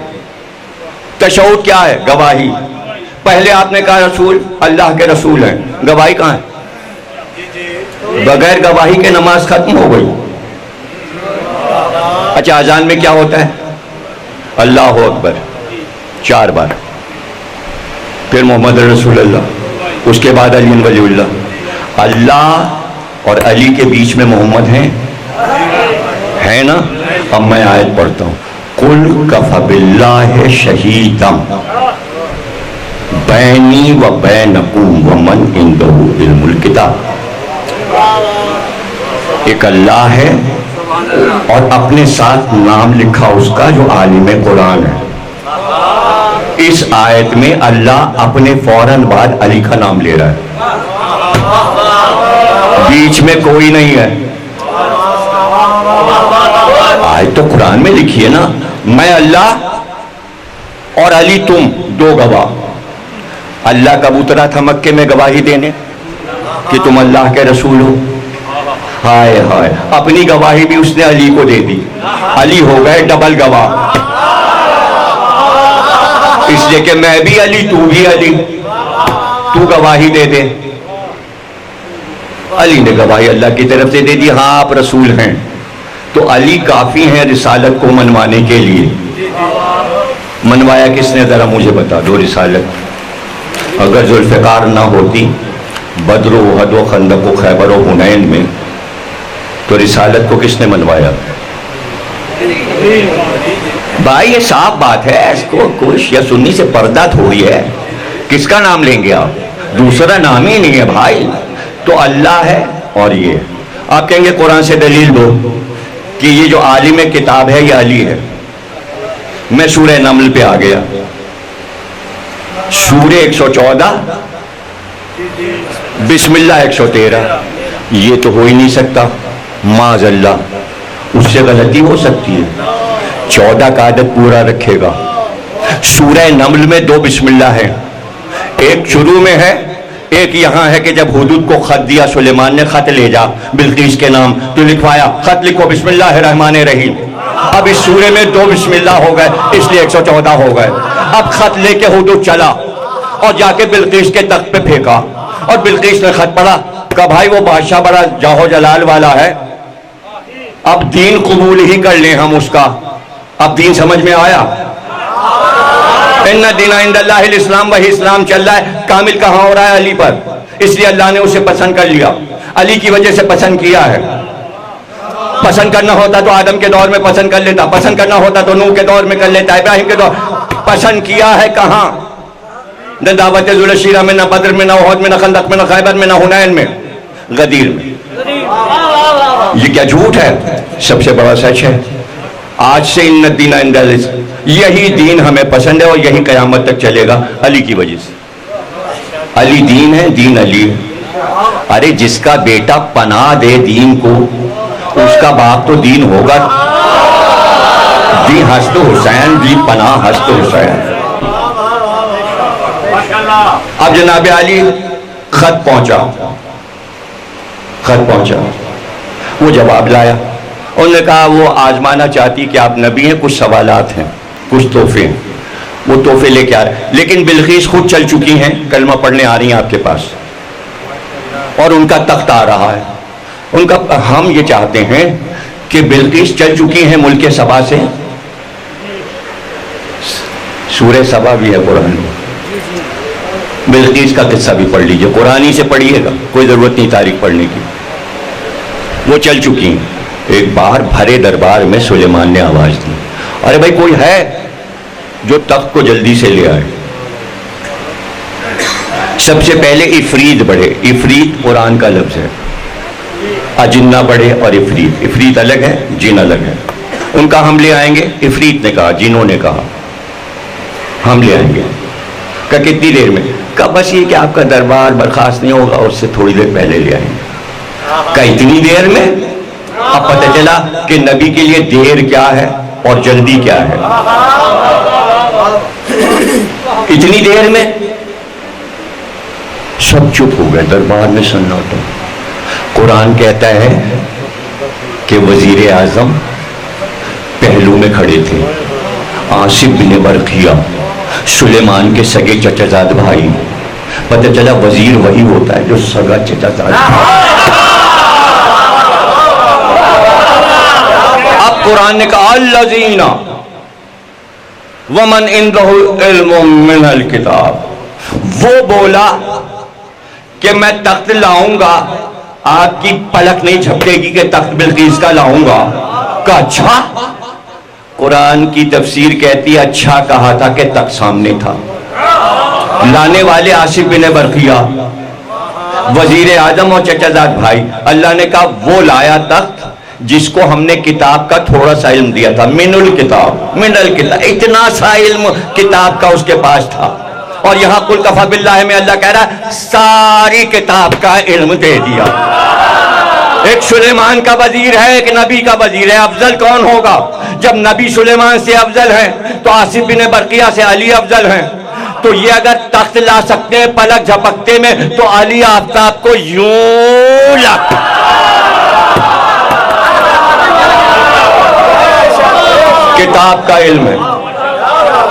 تشہد کیا ہے؟ گواہی۔ پہلے آپ نے کہا رسول، اللہ کے رسول ہیں، گواہی کہاں ہے؟ بغیر گواہی کے نماز ختم ہو گئی۔ اچھا، اذان میں کیا ہوتا ہے؟ اللہ اکبر 4 بار، پھر محمد رسول اللہ، اس کے بعد علی ولی اللہ۔ اللہ اور علی کے بیچ میں محمد ہیں نا؟ اب میں آیت پڑھتا ہوں، قُلْ كَفَى بِاللَّهِ شَهِيدًا بَيْنِي وَبَيْنَكُمْ وَمَنْ عِندَهُ عِلْمُ الْكِتَابِ۔ ایک اللہ ہے اور اپنے ساتھ نام لکھا اس کا جو عالم قرآن ہے۔ اس آیت میں اللہ اپنے فوراً بعد علی کا نام لے رہا ہے، بیچ میں کوئی نہیں ہے۔ آیت تو قرآن میں لکھی ہے نا، میں اللہ اور علی تم، 2 گواہ۔ اللہ کب اترا تھا مکے میں گواہی دینے کہ تم اللہ کے رسول ہو؟ ہائے ہائے، اپنی گواہی بھی اس نے علی کو دے دی، علی ہو گئے ڈبل گواہ، اس لیے کہ میں بھی علی، تو بھی علی، تو گواہی دے دے۔ علی نے گواہی اللہ کی طرف سے دے دی، ہاں آپ رسول ہیں۔ تو علی کافی ہیں رسالت کو منوانے کے لیے۔ منوایا کس نے؟ ذرا مجھے بتا دو رسالت۔ اگر ذوالفقار نہ ہوتی بدر و احد و خندق و خیبر و حنین میں، تو رسالت کو کس نے منوایا؟ بھائی یہ صاف بات ہے، اس کو کوئی شیعہ سنی سے پردہ تھوڑی ہے، کس کا نام لیں گے آپ؟ دوسرا نام ہی نہیں ہے بھائی۔ تو اللہ ہے اور یہ آپ کہیں گے قرآن سے دلیل دو کہ یہ جو عالم کتاب ہے یہ علی ہے۔ میں سورہ نمل پہ آ گیا، سورہ 114 بسم اللہ 113۔ یہ تو ہو ہی نہیں سکتا، معاذ اللہ، اس سے غلطی ہو سکتی ہے۔ 14 کا عدد پورا رکھے گا۔ سورہ نمل میں 2 بسم اللہ ہیں، ایک شروع میں ہے، ایک یہاں ہے کہ جب حدود کو خط دیا سلیمان نے، خط لے جا بلقیس کے نام، تو لکھوایا خط لکھو بسم اللہ الرحمن الرحیم۔ اب اس سورے میں 2 بسم اللہ ہو گئے، اس لیے 114 ہو گئے۔ اب خط لے کے حدود چلا اور جا کے بلقیس کے تخت پہ پھینکا، اور بلقیس نے خط پڑھا، کہا بھائی وہ بادشاہ بڑا جاہو جلال والا ہے، اب دین قبول ہی کر لیں ہم اس کا۔ اب دین سمجھ میں آیا؟ ان الدین عند اللہ الاسلام، وہی اسلام چل رہا ہے، کامل کہاں ہو رہا ہے؟ علی پر۔ اس لیے اللہ نے اسے پسند کر لیا، علی کی وجہ سے پسند کیا ہے۔ پسند کرنا ہوتا تو آدم کے دور میں پسند کر لیتا، پسند کرنا ہوتا تو نوح کے دور میں کر لیتا، ابراہیم کے دور۔ پسند کیا ہے کہاں؟ نہ دعوت ذوالشیرہ میں، نہ بدر میں، نہ احد میں، نہ خندق میں، نہ خیبر میں، نہ حنین میں، غدیر میں۔ یہ کیا جھوٹ ہے؟ سب سے بڑا سچ ہے۔ آج سے ان الدین عند اللہ، یہی دین ہمیں پسند ہے اور یہی قیامت تک چلے گا، علی کی وجہ سے۔ علی دین ہے، دین علی ہے۔ ارے جس کا بیٹا پناہ دے دین کو، اس کا باپ تو دین ہوگا۔ دی ہست حسین، دی پناہ ہست حسین۔ اب جناب علی خط پہنچا، وہ جواب لایا، انہوں نے کہا وہ آزمانا چاہتی کہ آپ نبی ہیں، کچھ سوالات ہیں، کچھ تحفے ہیں، وہ تحفے لے کے آ رہے ہیں۔ لیکن بلقیس خود چل چکی ہیں، کلمہ پڑھنے آ رہی ہیں آپ کے پاس، اور ان کا تخت آ رہا ہے۔ ان کا ہم یہ چاہتے ہیں کہ بلقیس چل چکی ہیں ملک سبا سے۔ سورہ سبا بھی ہے قرآن میں، بلقیس کا قصہ بھی پڑھ لیجئے، قرآن ہی سے پڑھیے گا، کوئی ضرورت نہیں تاریخ پڑھنے کی۔ وہ چل چکی ہیں۔ ایک بار بھرے دربار میں سلیمان نے آواز دی، ارے بھائی کوئی ہے جو تخت کو جلدی سے لے آئے۔ سب سے پہلے افریت بڑھے، افریت قرآن کا لفظ ہے، اجنہ بڑھے اور افریت، افریت الگ ہے، جن الگ ہے۔ ان کا ہم لے آئیں گے، افریت نے کہا، جنوں نے کہا ہم لے آئیں گے۔ کہ کتنی دیر میں؟ کہ بس یہ کہ آپ کا دربار برخاست نہیں ہوگا، اس سے تھوڑی دیر پہلے لے آئیں گے۔ کہ اتنی دیر میں؟ اب پتہ چلا کہ نبی کے لیے دیر کیا ہے اور جلدی کیا ہے۔ اتنی دیر میں سب چپ ہو گئے، دربار میں سناٹا۔ قرآن کہتا ہے کہ وزیر اعظم پہلو میں کھڑے تھے، آصف بن برقیہ، سلیمان کے سگے چچا زاد بھائی. پتہ چلا وزیر وہی ہوتا ہے جو سگا چچا زاد. اب قرآن نے کہا الذین ومن عنده علم من الکتاب، وہ بولا کہ میں تخت لاؤں گا، آپ کی پلک نہیں جھپکے گی کہ تخت بلقیس کا لاؤں گا. کہا اچھا؟ قرآن کی تفسیر کہتی ہے اچھا کہا تھا کہ تخت سامنے تھا. لانے والے آصف بن برقیہ، وزیر اعظم اور چچا زاد بھائی. اللہ نے کہا وہ لایا تخت جس کو ہم نے کتاب کا تھوڑا سا علم دیا تھا، من الکتاب، اتنا سا علم کتاب کا اس کے پاس تھا. اور یہاں قل کفی باللہ میں اللہ کہہ رہا ہے ساری کتاب کا علم دے دیا. ایک سلیمان کا وزیر ہے، ایک نبی کا وزیر ہے. افضل کون ہوگا؟ جب نبی سلیمان سے افضل ہیں تو آصف بن برقیہ سے علی افضل ہیں. تو یہ اگر تخت لا سکتے ہیں پلک جھپکتے میں، تو علی آفتاب کو یوں لگ. کتاب کا علم ہے،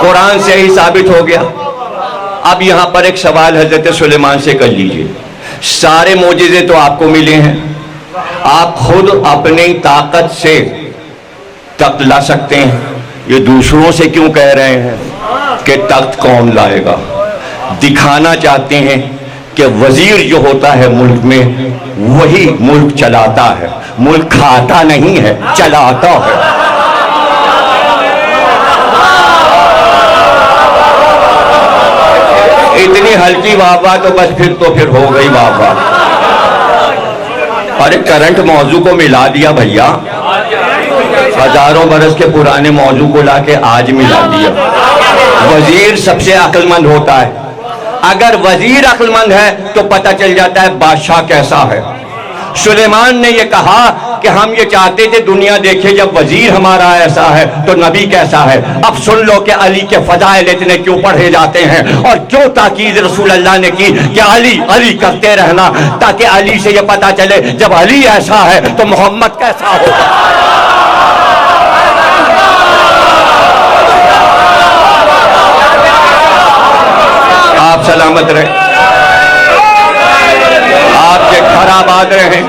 قرآن سے ہی ثابت ہو گیا. اب یہاں پر ایک سوال حضرت سلیمان سے کر لیجئے. سارے معجزے تو آپ کو ملے ہیں، آپ خود اپنی طاقت سے تخت لا سکتے ہیں، یہ دوسروں سے کیوں کہہ رہے ہیں کہ تخت کون لائے گا؟ دکھانا چاہتے ہیں کہ وزیر جو ہوتا ہے ملک میں وہی ملک چلاتا ہے، ملک کھاتا نہیں ہے، چلاتا ہے. اتنی ہلکی واہ واہ تو بس پھر ہو گئی واہ واہ. ارے کرنٹ موضوع کو ملا دیا بھیا، ہزاروں برس کے پرانے موضوع کو لا کے آج ملا دیا. وزیر سب سے عقل مند ہوتا ہے. اگر وزیر عقل مند ہے تو پتہ چل جاتا ہے بادشاہ کیسا ہے. سلیمان نے یہ کہا کہ ہم یہ چاہتے تھے دنیا دیکھے جب وزیر ہمارا ایسا ہے تو نبی کیسا ہے. اب سن لو کہ علی کے فضائل اتنے کیوں پڑھے جاتے ہیں اور کیوں تاکید رسول اللہ نے کی کہ علی علی کرتے رہنا، تاکہ علی سے یہ پتا چلے جب علی ایسا ہے تو محمد کیسا ہوگا. آپ سلامت رہیں، آپ کے گھر آباد رہیں.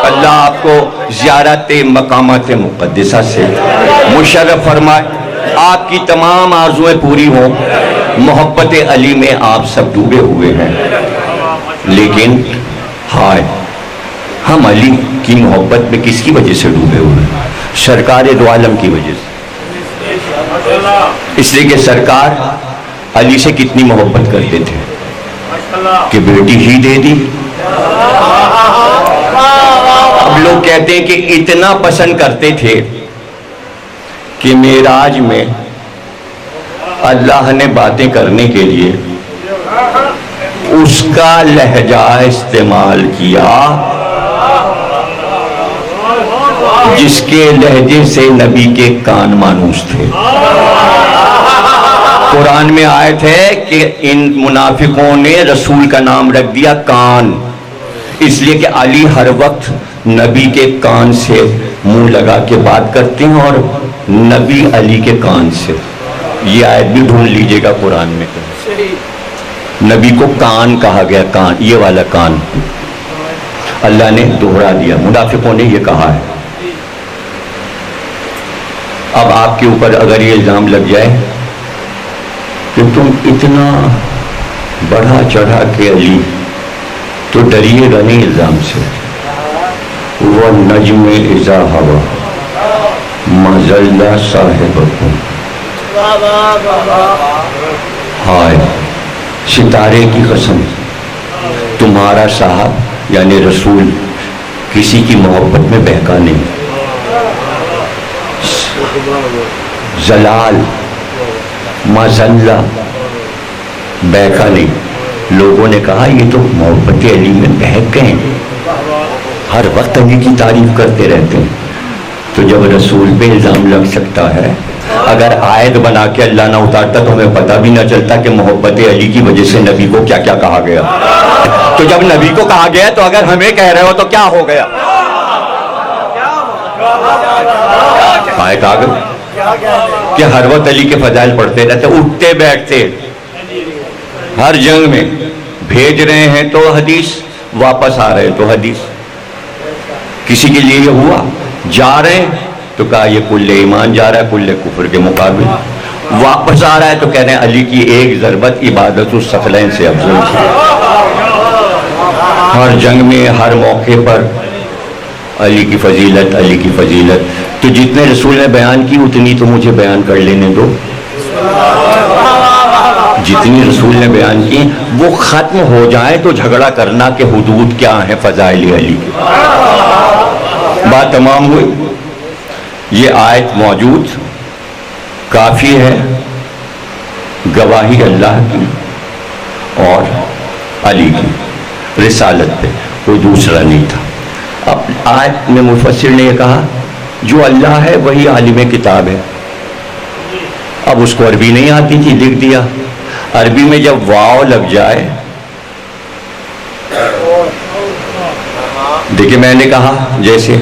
اللہ آپ کو زیارت مقامات مقدسہ سے مشرف فرمائے، آپ کی تمام آرزویں پوری ہوں. محبت علی میں آپ سب ڈوبے ہوئے ہیں، لیکن ہائے ہم علی کی محبت میں کس کی وجہ سے ڈوبے ہوئے ہیں؟ سرکار دو عالم کی وجہ سے. اس لیے کہ سرکار علی سے کتنی محبت کرتے تھے کہ بیٹی ہی دے دی. اب لوگ کہتے ہیں کہ اتنا پسند کرتے تھے کہ معراج میں اللہ نے باتیں کرنے کے لیے اس کا لہجہ استعمال کیا جس کے لہجے سے نبی کے کان مانوس تھے. قرآن میں آیت ہے کہ ان منافقوں نے رسول کا نام رکھ دیا کان، اس لیے کہ علی ہر وقت نبی کے کان سے منہ لگا کے بات کرتے ہیں اور نبی علی کے کان سے. یہ آیت بھی ڈھونڈ لیجئے گا قرآن میں. نبی کو کان کہا گیا، کان، یہ والا کان اللہ نے دوہرا دیا. منافقوں نے یہ کہا ہے. اب آپ کے اوپر اگر یہ الزام لگ جائے کہ تم اتنا بڑھا چڑھا کے علی، تو ڈریے گا نہیں الزام سے. وَالنَّجْمِ إِذَا هَوَىٰ مَا ضَلَّ صَاحِبُكُمْ. ہائے ستارے کی قسم، تمہارا صاحب یعنی رسول کسی کی محبت میں بہکا نہیں. زلال ما ضلع، بہکا نہیں. لوگوں نے کہا یہ تو محبت علی میں بہک گئے، ہر وقت علی کی تعریف کرتے رہتے ہیں. تو جب رسول پہ الزام لگ سکتا ہے، اگر آیت بنا کے اللہ نہ اتارتا تو ہمیں پتہ بھی نہ چلتا کہ محبت علی کی وجہ سے نبی کو کیا کیا کہا گیا. تو جب نبی کو کہا گیا تو اگر ہمیں کہہ رہے ہو تو کیا ہو گیا؟ آیت آ گئی کہ ہر وقت علی کے فضائل پڑھتے رہتے، اٹھتے بیٹھتے، ہر جنگ میں بھیج رہے ہیں تو حدیث، واپس آ رہے تو حدیث. کسی کے لیے یہ ہوا، جا رہے ہیں تو کہا یہ کل ایمان جا رہا ہے کل کفر کے مقابل، واپس آ رہا ہے تو کہہ رہے ہیں علی کی ایک ضربت عبادت الثقلین سے افضل تھی. ہر جنگ میں ہر موقع پر علی کی فضیلت، علی کی فضیلت. تو جتنے رسول نے بیان کی اتنی تو مجھے بیان کر لینے دو. جتنی رسول نے بیان کی وہ ختم ہو جائیں تو جھگڑا کرنا کہ حدود کیا ہیں فضائل علی کی. بات تمام ہوئی. یہ آیت موجود کافی ہے گواہی اللہ کی اور علی کی رسالت پہ، کوئی دوسرا نہیں تھا. اب آیت میں مفسر نے یہ کہا جو اللہ ہے وہی عالم کتاب ہے. اب اس کو عربی نہیں آتی تھی، لکھ دیا. عربی میں جب واو لگ جائے، دیکھیں میں نے کہا جیسے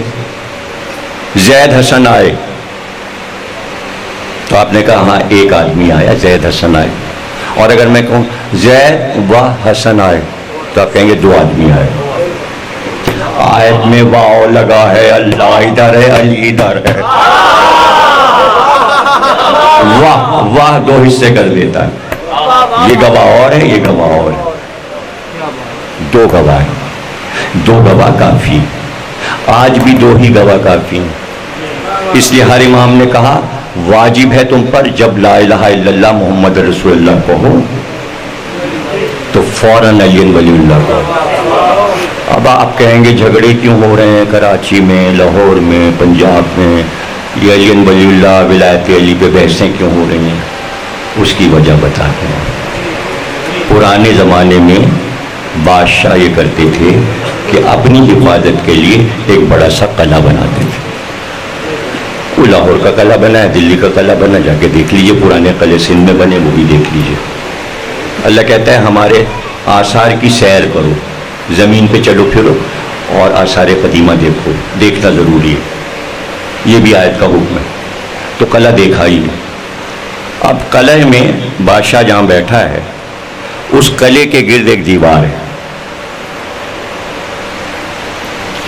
زید حسن آئے تو آپ نے کہا ہاں ایک آدمی آیا، زید حسن آئے. اور اگر میں کہوں زید و حسن آئے تو آپ کہیں گے دو آدمی آئے. آیت میں واو لگا ہے، اللہ ادھر ہے علی ادھر ہے. واہ واہ دو حصے کر دیتا ہے. یہ گواہ اور ہے، یہ گواہ اور ہے. دو گواہ ہیں، دو گواہ کافی. آج بھی دو ہی گواہ کافی ہیں. اس لیے ہر امام نے کہا واجب ہے تم پر جب لا الہ الا اللہ محمد رسول اللہ کہو تو فوراً علی ولی اللہ کہو. اب آپ کہیں گے جھگڑے کیوں ہو رہے ہیں کراچی میں، لاہور میں، پنجاب میں، یہ علی ولی اللہ ولایت علی پہ بحثیں کیوں ہو رہی ہیں؟ اس کی وجہ بتاتے ہیں. پرانے زمانے میں بادشاہ یہ کرتے تھے کہ اپنی حفاظت کے لیے ایک بڑا سا قلعہ بناتے تھے. وہ لاہور کا قلعہ بنا ہے، دلی کا قلعہ بنا، جا کے دیکھ لیجئے. پرانے قلعے سندھ میں بنے وہ بھی دیکھ لیجئے. اللہ کہتا ہے ہمارے آثار کی سیر کرو، زمین پہ چلو پھرو اور آثار قدیمہ دیکھو. دیکھنا ضروری ہے، یہ بھی آیت کا حکم ہے. تو قلعہ دیکھا ہی نہیں. اب قلعے میں بادشاہ جہاں بیٹھا ہے اس قلعے کے گرد ایک دیوار ہے،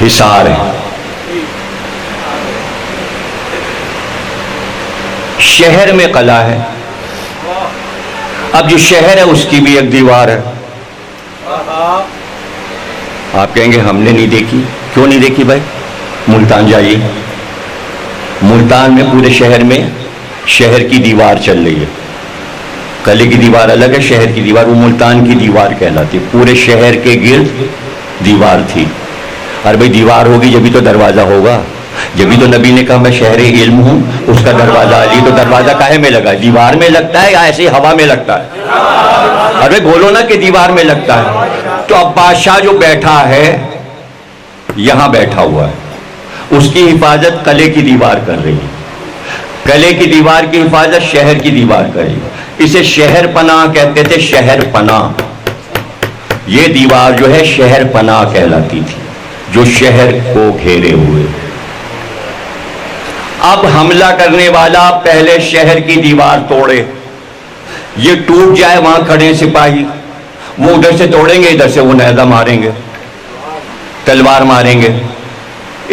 حصار ہے. شہر میں قلعہ ہے. اب جو شہر ہے اس کی بھی ایک دیوار ہے. آپ کہیں گے ہم نے نہیں دیکھی. کیوں نہیں دیکھی بھائی؟ ملتان جائیے. ملتان میں پورے شہر میں شہر کی دیوار چل رہی ہے. قلعے کی دیوار الگ ہے، شہر کی دیوار، وہ ملتان کی دیوار کہلاتی. پورے شہر کے گرد دیوار تھی. اور بھائی دیوار ہوگی جبھی تو دروازہ ہوگا. جبھی تو نبی نے کہا میں شہر علم ہوں، اس کا دروازہ علی. تو دروازہ کاہے میں لگا؟ دیوار میں لگتا ہے یا ایسے ہوا میں لگتا ہے؟ ارے بولو نا کہ دیوار میں لگتا ہے. تو اب بادشاہ جو بیٹھا ہے یہاں بیٹھا ہوا ہے، اس کی حفاظت قلعے کی دیوار کر رہی ہے. قلعے کی دیوار کی حفاظت شہر کی دیوار کر رہی ہے. اسے شہر پناہ کہتے تھے. شہر پناہ، یہ دیوار جو ہے شہر پناہ کہلاتی تھی، جو شہر کو گھیرے ہوئے. اب حملہ کرنے والا پہلے شہر کی دیوار توڑے، یہ ٹوٹ جائے، وہاں کھڑے سپاہی، وہ ادھر سے توڑیں گے، ادھر سے وہ نیزہ ماریں گے، تلوار ماریں گے.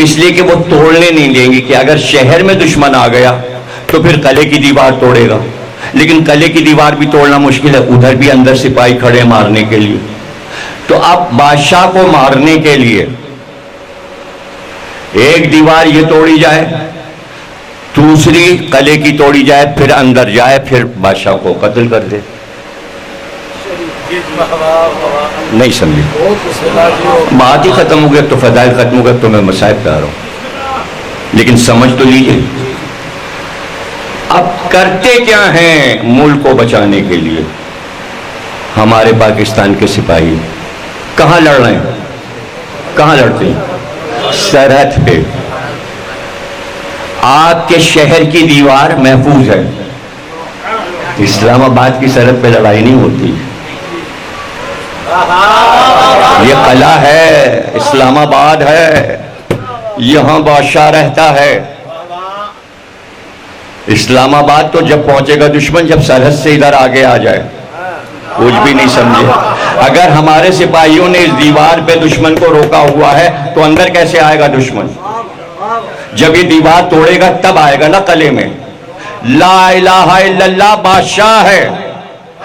اس لیے کہ وہ توڑنے نہیں دیں گے کہ اگر شہر میں دشمن آ گیا تو پھر قلعے کی دیوار توڑے گا. لیکن قلعے کی دیوار بھی توڑنا مشکل ہے، ادھر بھی اندر سپاہی کھڑے مارنے کے لیے. تو اب بادشاہ کو مارنے کے لیے ایک دیوار یہ توڑی جائے، دوسری قلعے کی توڑی جائے، پھر اندر جائے، پھر بادشاہ کو قتل کر دے. نہیں سمجھے؟ بات ہی ختم ہو گیا تو فضائل ختم ہو گیا تو میں مصائب پہ آ رہا ہوں. لیکن سمجھ تو لیجئے اب کرتے کیا ہیں ملک کو بچانے کے لیے. ہمارے پاکستان کے سپاہی کہاں لڑ رہے ہیں؟ کہاں لڑتے ہیں؟ سرحد پہ. آپ کے شہر کی دیوار محفوظ ہے. اسلام آباد کی سرحد پہ لڑائی نہیں ہوتی. یہ قلعہ ہے، اسلام آباد ہے، یہاں بادشاہ رہتا ہے. اسلام آباد تو جب پہنچے گا دشمن جب سرحد سے ادھر آگے آ جائے. کچھ بھی نہیں سمجھے. اگر ہمارے سپاہیوں نے اس دیوار پہ دشمن کو روکا ہوا ہے تو اندر کیسے آئے گا دشمن؟ جب یہ دیوار توڑے گا تب آئے گا نا قلعے میں. لا الہ الا اللہ بادشاہ ہے,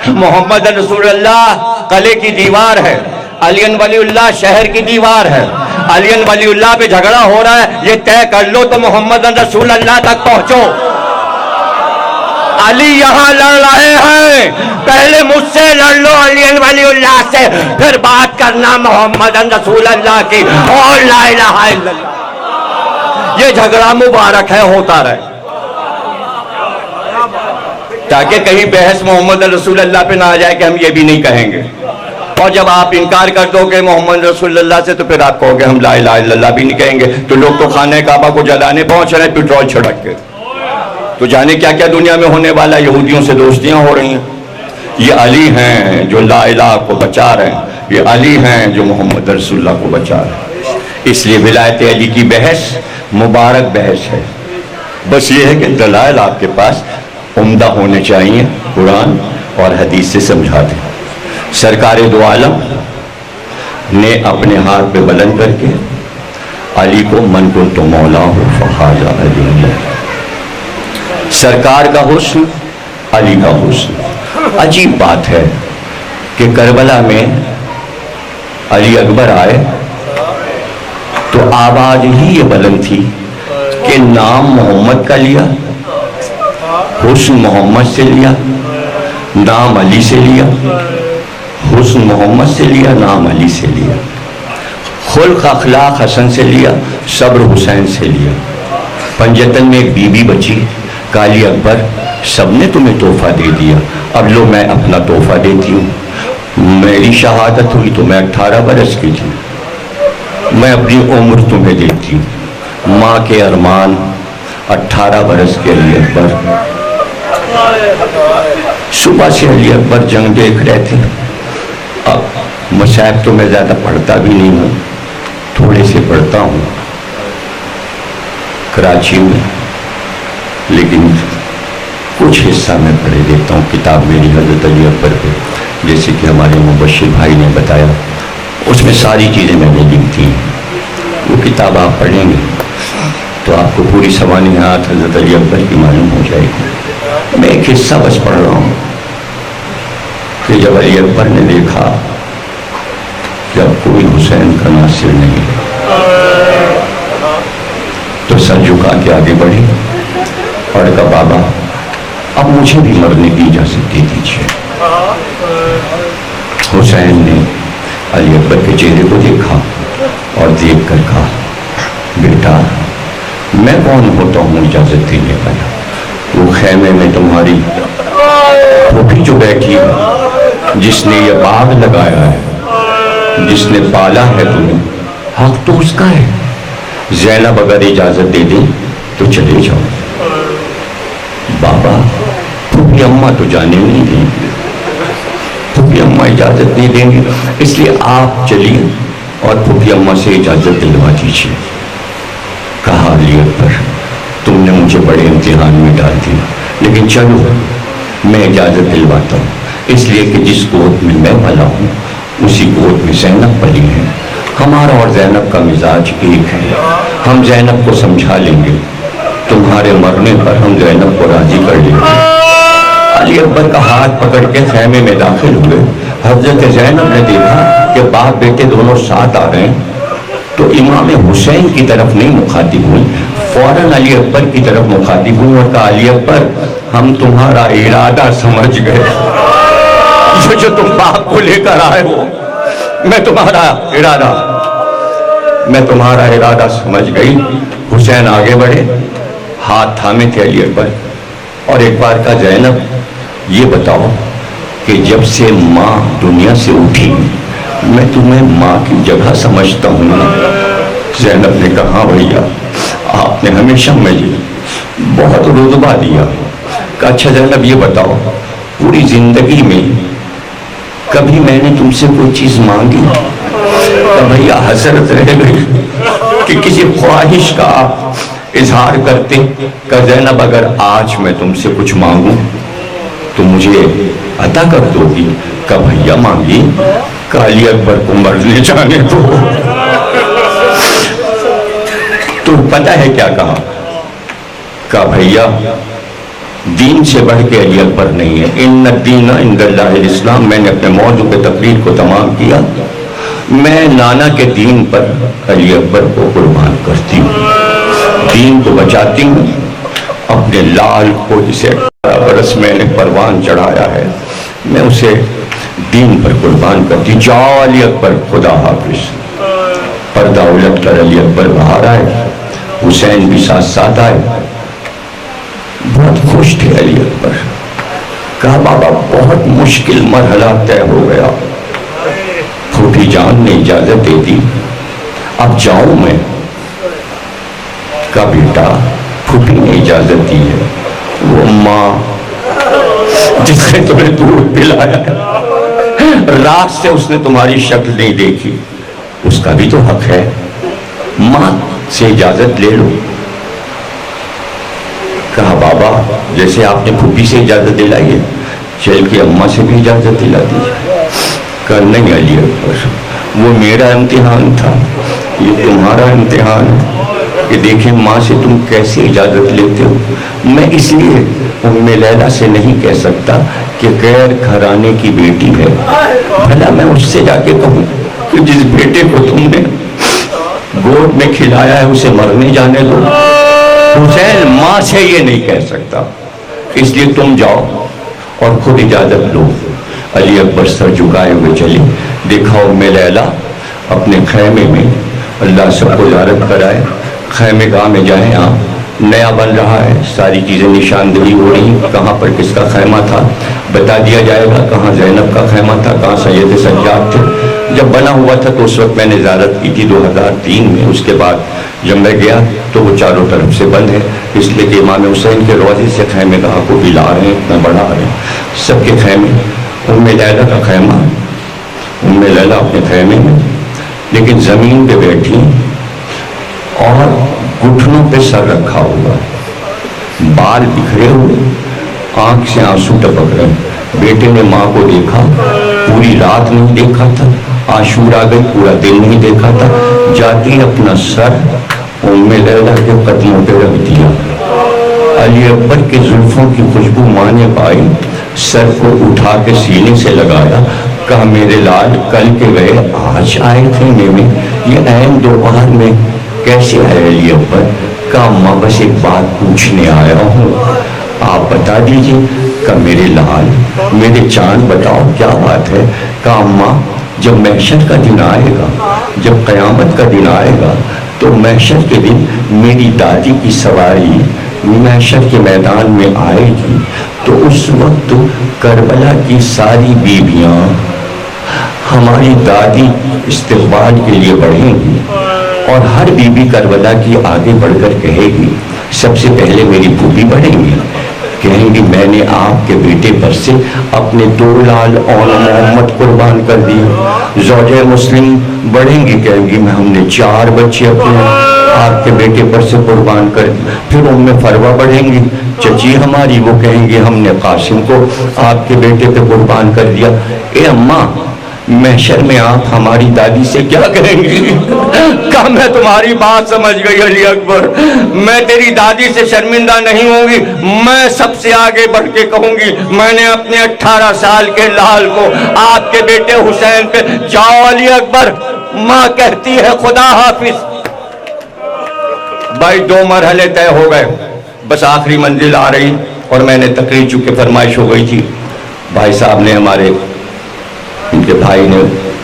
محمد رسول اللہ قلعے کی دیوار ہے, علی ولی اللہ شہر کی دیوار ہے. علی ولی اللہ پہ جھگڑا ہو رہا ہے, یہ طے کر لو تو محمد رسول اللہ تک پہنچو. علی یہاں لڑ رہے ہیں, پہلے مجھ سے لڑ لو علی ولی اللہ سے, پھر بات کرنا محمد رسول اللہ کی اور لا الہ الا اللہ. یہ جھگڑا مبارک ہے, ہوتا رہے تاکہ کہیں بحث محمد رسول اللہ پہ نہ آ جائے کہ ہم یہ بھی نہیں کہیں گے. اور جب آپ انکار کر دو کہ محمد رسول اللہ سے تو پھر آپ کہو گے ہم لا الہ الا اللہ بھی نہیں کہیں گے. تو لوگ تو خانہ کعبہ کو جلانے پہنچ رہے ہیں پیٹرول چھڑک کے. تو جانے کیا کیا دنیا میں ہونے والا, یہودیوں سے دوستیاں ہو رہی ہیں. یہ علی ہیں جو لا الہ کو بچا رہے ہیں, یہ علی ہیں جو محمد رسول اللہ کو بچا رہے ہیں. اس لیے ولایت علی کی بحث مبارک بحث ہے. بس یہ ہے کہ دلائل آپ کے پاس عمدہ ہونے چاہیے, قرآن اور حدیث سے سمجھا دیں. سرکار دو عالم نے اپنے ہاتھ پہ بلند کر کے علی کو من کو تو مولا ہو فہذا علی, سرکار کا حسن علی کا حسن. عجیب بات ہے کہ کربلا میں علی اکبر آئے تو آواز ہی یہ بلند تھی کہ نام محمد کا لیا, حسن محمد سے لیا, نام علی سے لیا. حسن محمد سے لیا, نام علی سے لیا. خلق اخلاق حسن سے لیا, صبر حسین سے لیا. پنجتن میں ایک بی بی بچی کالی اکبر, سب نے تمہیں تحفہ دے دیا, اب لو میں اپنا تحفہ دیتی ہوں. میری شہادت ہوئی تو میں 18 برس کی تھی, میں اپنی عمر تمہیں دیتی ہوں. ماں کے ارمان 18 برس کے علی اکبر. صبح سے علی اکبر جنگ دیکھ رہے تھے. اب مصائب تو میں زیادہ پڑھتا بھی نہیں ہوں, تھوڑے سے پڑھتا ہوں کراچی میں, لیکن کچھ حصہ میں پڑھے دیتا ہوں. کتاب میری حضرت علی اکبر پہ, جیسے کہ ہمارے مبشر بھائی نے بتایا, اس میں ساری چیزیں میں نے لکھی ہیں. وہ کتاب آپ پڑھیں گے تو آپ کو پوری سوانحات حضرت علی اکبر کی معلوم ہو جائے گی. میں ایک حصہ بس پڑھ رہا ہوں کہ جب علی اکبر نے دیکھا جب کوئی حسین کا ناصر نہیں تو سر جھکا کے آگے بڑھی اور کہا بابا اب مجھے بھی مرنے کی اجازت دے دیجیے. حسین نے علی اکبر کے چہرے کو دیکھا اور دیکھ کر کہا بیٹا میں کون ہوتا ہوں اجازت دینے والا؟ وہ خیمے میں تمہاری پھوپھی جو بیٹھی ہے, جس نے یہ باغ لگایا ہے, جس نے پالا ہے تمہیں, حق تو اس کا ہے. زینب اگر اجازت دے دیں تو چلے جاؤ. بابا پھوپھی اماں تو جانے نہیں دیں گے, پھوپھی اماں اجازت نہیں دیں گے, اس لیے آپ چلیے اور پھوپھی اماں سے اجازت دلوا دیجیے. کہا علی اکبر تم نے مجھے بڑے امتحان میں ڈال دیا, لیکن چلو میں اجازت دلواتا ہوں, اس لیے کہ جس گود میں میں پلا ہوں اسی گود میں زینب پلی ہے. ہمارا اور زینب کا مزاج ایک ہے, ہم زینب کو سمجھا لیں گے, تمہارے مرنے پر ہم زینب کو راضی کر لیں گے. علی اکبر کا ہاتھ پکڑ کے خیمے میں داخل ہوئے. حضرت زینب نے دیکھا کہ باپ بیٹے دونوں ساتھ آ رہے ہیں تو امام حسین کی طرف نہیں مخاطب ہوئی, فوراً علی اکبر کی طرف مخاطب ہوئی اور کہا علی اکبر ہم تمہارا ارادہ سمجھ گئے, جو تم باپ کو لے کر آئے ہو میں تمہارا ارادہ سمجھ گئی. حسین آگے بڑھے, ہاتھ تھامے تھے علی اکبر, اور ایک بار کہا زینب یہ بتاؤ کہ جب سے ماں دنیا سے اٹھی میں تمہیں ماں کی جگہ سمجھتا ہوں نا. زینب نے کہا بھیا آپ نے ہمیشہ مجھے بہت رتبہ دیا. کہ اچھا زینب یہ بتاؤ پوری زندگی میں کبھی میں نے تم سے کوئی چیز مانگی؟ کہ بھیا حسرت رہ گئی کہ کسی خواہش کا اظہار کرتے کہ زینب اگر آج میں تم سے کچھ مانگوں تو مجھے عطا کر دو گی؟ کہ بھیا مانگی؟ کہ علی اکبر کو مرنے جانے دو۔ تو پتہ ہے کیا کہا؟ کہ بھیا دین سے بڑھ کے علی اکبر نہیں ہے، ان الدین عند اللہ الاسلام۔ میں نے اپنے موضوع پہ تقریر کو تمام کیا، میں نانا کے دین پر علی اکبر کو قربان کرتی ہوں، دین کو بچاتی ہوں، اپنے لال کو جسے 18 برس میں نے پروان چڑھایا ہے میں اسے دین پر قربان کرتی۔ جاؤ علی اکبر، خدا حافظ۔ پردہ الٹ کر علی اکبر باہر آئے، حسین بھی ساتھ ساتھ آئے، بہت خوش تھے علی اکبر۔ کہا بابا بہت مشکل مرحلہ طے ہو گیا، پھوپھی جان نے اجازت دے دی، اب جاؤں میں؟ کہا بیٹا پھوپھی نے اجازت دی ہے، وہ ماں جس نے تمہیں دودھ پلایا ہے، رات سے اس نے تمہاری شکل نہیں دیکھی، اس کا بھی تو حق ہے، ماں سے اجازت لے لو۔ کہا بابا جیسے آپ نے پھوپھی سے اجازت دلائی ہے، چل کے اماں سے بھی اجازت دلا دیجیے۔ کہا نہیں علی اکبر، وہ میرا امتحان تھا، یہ تمہارا امتحان ہے کہ دیکھیں ماں سے تم کیسے اجازت لیتے ہو۔ میں اس لیے ام لیلہ سے نہیں کہہ سکتا کہ غیر گھرانے کی بیٹی ہے، بھلا میں اس سے جا کے کہوں کہ جس بیٹے کو تم نے گود میں کھلایا ہے اسے مرنے جانے دو؟ حسین ماں سے یہ نہیں کہہ سکتا، اس لیے تم جاؤ اور خود اجازت لو۔ علی اکبر سر جھکائے ہوئے چلے، دیکھا ام لیلہ اپنے خیمے میں، اللہ سب کو زیارت کرائے، خیمے گاہ میں جائیں آپ، نیا بن رہا ہے، ساری چیزیں نشاندہی ہو رہی، کہاں پر کس کا خیمہ تھا بتا دیا جائے گا، کہاں زینب کا خیمہ تھا، کہاں سید سجاد تھے۔ جب بنا ہوا تھا تو اس وقت میں نے زیارت کی تھی 2003 میں، اس کے بعد جب میں گیا تو وہ چاروں طرف سے بند ہے، اس لیے کہ امام حسین کے روضے سے خیمے گاہ کو ہلا رہے ہیں، اتنا بڑا ہے سب کے خیمے۔ ام لیلہ کا خیمہ، ام لیلہ اپنے خیمے میں لیکن زمین پہ بیٹھی اور گھٹنوں پہ سر رکھا ہوا، بال بکھرے ہوئے، آنکھ سے آنسو ٹپک رہے۔ بیٹے نے ماں کو دیکھا، پوری رات نہیں دیکھا تھا، عاشور آ گئی پورا دن نہیں دیکھا تھا، جاتی اپنا سر ام لیلہ کے قدموں پہ رکھ دیا۔ علی اکبر کے زلفوں کی خوشبو ماں نے پائی، سر کو اٹھا کے سینے سے لگایا، کہا میرے لال کل کے گئے آج آئے تھے میں یہ عین دوپہر میں کیسے آئے علی اکبر؟ کہا ماں بس ایک بات پوچھنے آیا ہوں، آپ بتا دیجئے۔ کہا میرے لال میرے چاند بتاؤ کیا بات ہے؟ کہا ماں جب محشر کا دن آئے گا، جب قیامت کا دن آئے گا تو محشر کے دن میری دادی کی سواری محشر کے میدان میں آئے گی، تو اس وقت کربلا کی ساری بیویاں ہماری دادی استقبال کے لیے بڑھیں گی، اور ہر بی بی کربلا کی آگے بڑھ کر کہے گی، سب سے پہلے میری پھوپھی بڑھیں گی، کہیں گی میں نے آپ کے بیٹے پر سے اپنے 2 لال اور محمد قربان کر دیے۔ زوجہ مسلم بڑھیں گی، کہیں گی ہم نے 4 بچے اپنے آپ کے بیٹے پر سے قربان کر دی۔ پھر ام فروہ بڑھیں گی، چچی ہماری، وہ کہیں گی ہم نے قاسم کو آپ کے بیٹے پہ قربان کر دیا۔ اے اماں محشر میں آپ ہماری دادی سے کیا کہیں گی؟ کہا میں تمہاری بات سمجھ گئی علی اکبر، میں تیری دادی سے شرمندہ نہیں ہوں گی، میں سب سے آگے بڑھ کے کہوں گی میں نے اپنے 18 سال کے لال کو آپ کے بیٹے حسین پہ۔ جاؤ علی اکبر، ماں کہتی ہے خدا حافظ۔ بھائی 2 مرحلے طے ہو گئے، بس آخری منزل آ رہی، اور میں نے تقریر چونکہ فرمائش ہو گئی تھی، بھائی صاحب نے ہمارے ان کے بھائی نے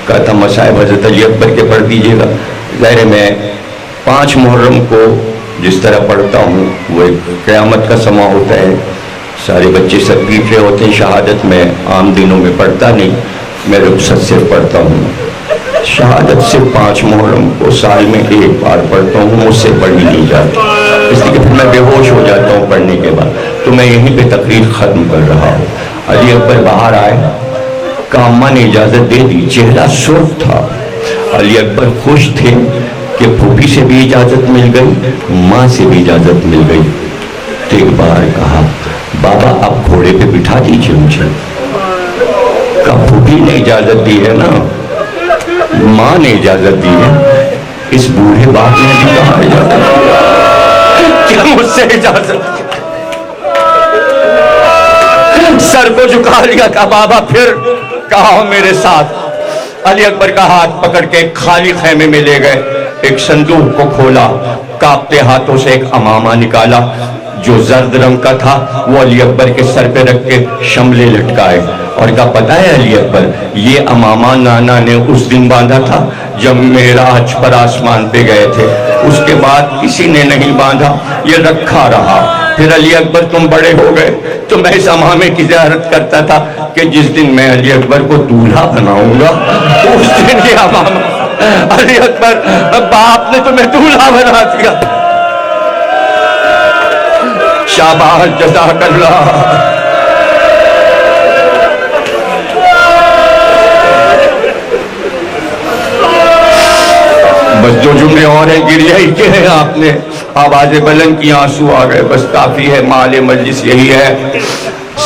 کہا تھا مصائب حضرت علی اکبر کے پڑھ دیجئے گا۔ ظاہر میں 5 محرم کو جس طرح پڑھتا ہوں وہ ایک قیامت کا سما ہوتا ہے، سارے بچے سب پیٹ رہے ہوتے ہیں، شہادت میں عام دنوں میں پڑھتا نہیں، میں رخصت سے پڑھتا ہوں، شہادت سے 5 محرم کو سال میں 1 بار پڑھتا ہوں، مجھ سے پڑھی نہیں جاتی، اس لیے کہ پھر میں بے ہوش ہو جاتا ہوں پڑھنے کے بعد، تو میں یہیں پہ تقریر ختم کر رہا ہوں۔ علی اکبر باہر آئے، اماں نے اجازت دے دی، چہرہ سرخ تھا، علی اکبر خوش تھے کہ پھوپھی سے بھی اجازت مل گئی، ماں سے بھی اجازت مل گئی، تو ایک بار کہا بابا آپ گھوڑے پہ بٹھا دیجیے مجھے. کہا پھوپھی نے اجازت دی ہے نا، ماں نے اجازت دی ہے، اس بوڑھے باپ نے بھی کہا اجازت کیا مجھ سے اجازت. سر کو جھکا لیا، کہا بابا پھر. کہا میرے ساتھ. علی اکبر کا ہاتھ پکڑ کے ایک خالی خیمے میں لے گئے، ایک صندوق کو کھولا، کانپتے ہاتھوں سے ایک امامہ نکالا جو زرد رنگ کا تھا، وہ علی اکبر کے سر پہ رکھ کے شملے لٹکائے اور کہا پتہ ہے علی اکبر یہ امامہ نانا نے اس دن باندھا تھا جب معراج پر آسمان پہ گئے تھے، اس کے بعد کسی نے نہیں باندھا، یہ رکھا رہا. پھر علی اکبر تم بڑے ہو گئے تو میں اس امامے کی زیارت کرتا تھا کہ جس دن میں علی اکبر کو دولہا بناؤں گا اس دن یہ امامہ. علی اکبر باپ نے تمہیں دولہا بنا دیا. شاباش جزاک اللہ. بس جو جملے اور ہیں گریہ ہی کے ہیں، آپ نے آوازیں بلند کی، آنسو آ گئے، بس کافی ہے. مال مجلس یہی ہے.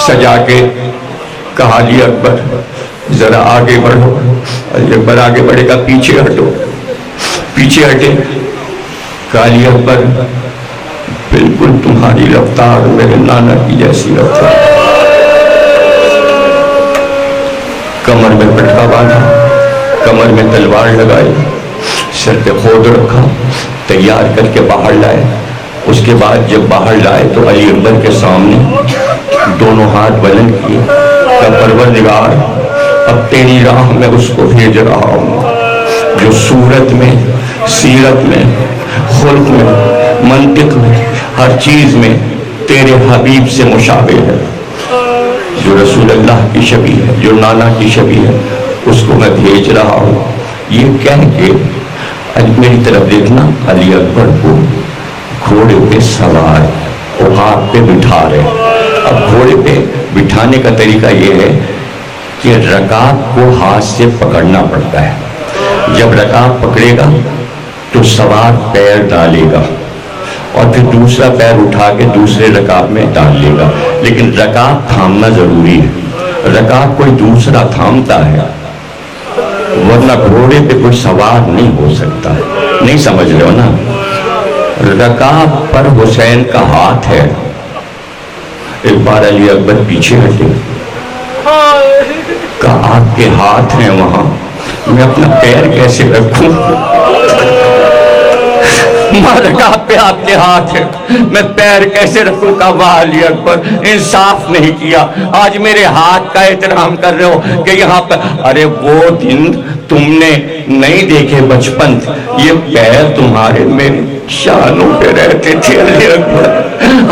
سجا کے کہا علی اکبر ذرا آگے بڑھو. علی اکبر آگے بڑھے گا، پیچھے ہٹو. پیچھے ہٹے. کہا علی اکبر بالکل تمہاری رفتار میرے نانا کی جیسی رفتار. کمر میں پٹکا باندھا، کمر میں تلوار لگائی، سر پہ خود رکھا، تیار کر کے باہر لائے. اس کے بعد جب باہر لائے تو علی اکبر کے سامنے دونوں ہاتھ بلند کیے کہ پروردگار اب تیری راہ میں اس کو بھیج رہا ہوں جو صورت میں، سیرت میں، خلق میں، منطق میں، ہر چیز میں تیرے حبیب سے مشابہ ہے، جو رسول اللہ کی شبیہ ہے، جو نانا کی شبیہ ہے، اس کو میں بھیج رہا ہوں. یہ کہہ کے میری طرف دیکھنا، علی اکبر کو گھوڑے پہ سوار عقاب پہ بٹھا رہے. اب گھوڑے پہ بٹھانے کا طریقہ یہ ہے کہ رکاب کو ہاتھ سے پکڑنا پڑتا ہے. جب رکاب پکڑے گا تو سوار پیر ڈالے گا اور پھر دوسرا پیر اٹھا کے دوسرے رکاب میں ڈال لے گا، لیکن رکاب تھامنا ضروری ہے. رکاب کوئی دوسرا تھامتا ہے ورنہ گھوڑے پہ کوئی سوار نہیں ہو سکتا. نہیں سمجھ رہے ہو نا؟ رکاب پر حسین کا ہاتھ ہے. ایک بار علی اکبر پیچھے ہٹے، کہا آپ کے ہاتھ ہیں وہاں، میں اپنا پیر کیسے رکھوں؟ رکاب پہ آپ کے ہاتھ ہے، میں پیر کیسے رکھوں؟ کا واہ علی اکبر انصاف نہیں کیا. آج میرے ہاتھ کا احترام کر رہے ہو کہ یہاں پر، ارے وہ دن تم نے نہیں دیکھے بچپن، یہ پیر تمہارے میرے شانوں پہ رہتے تھے علی اکبر.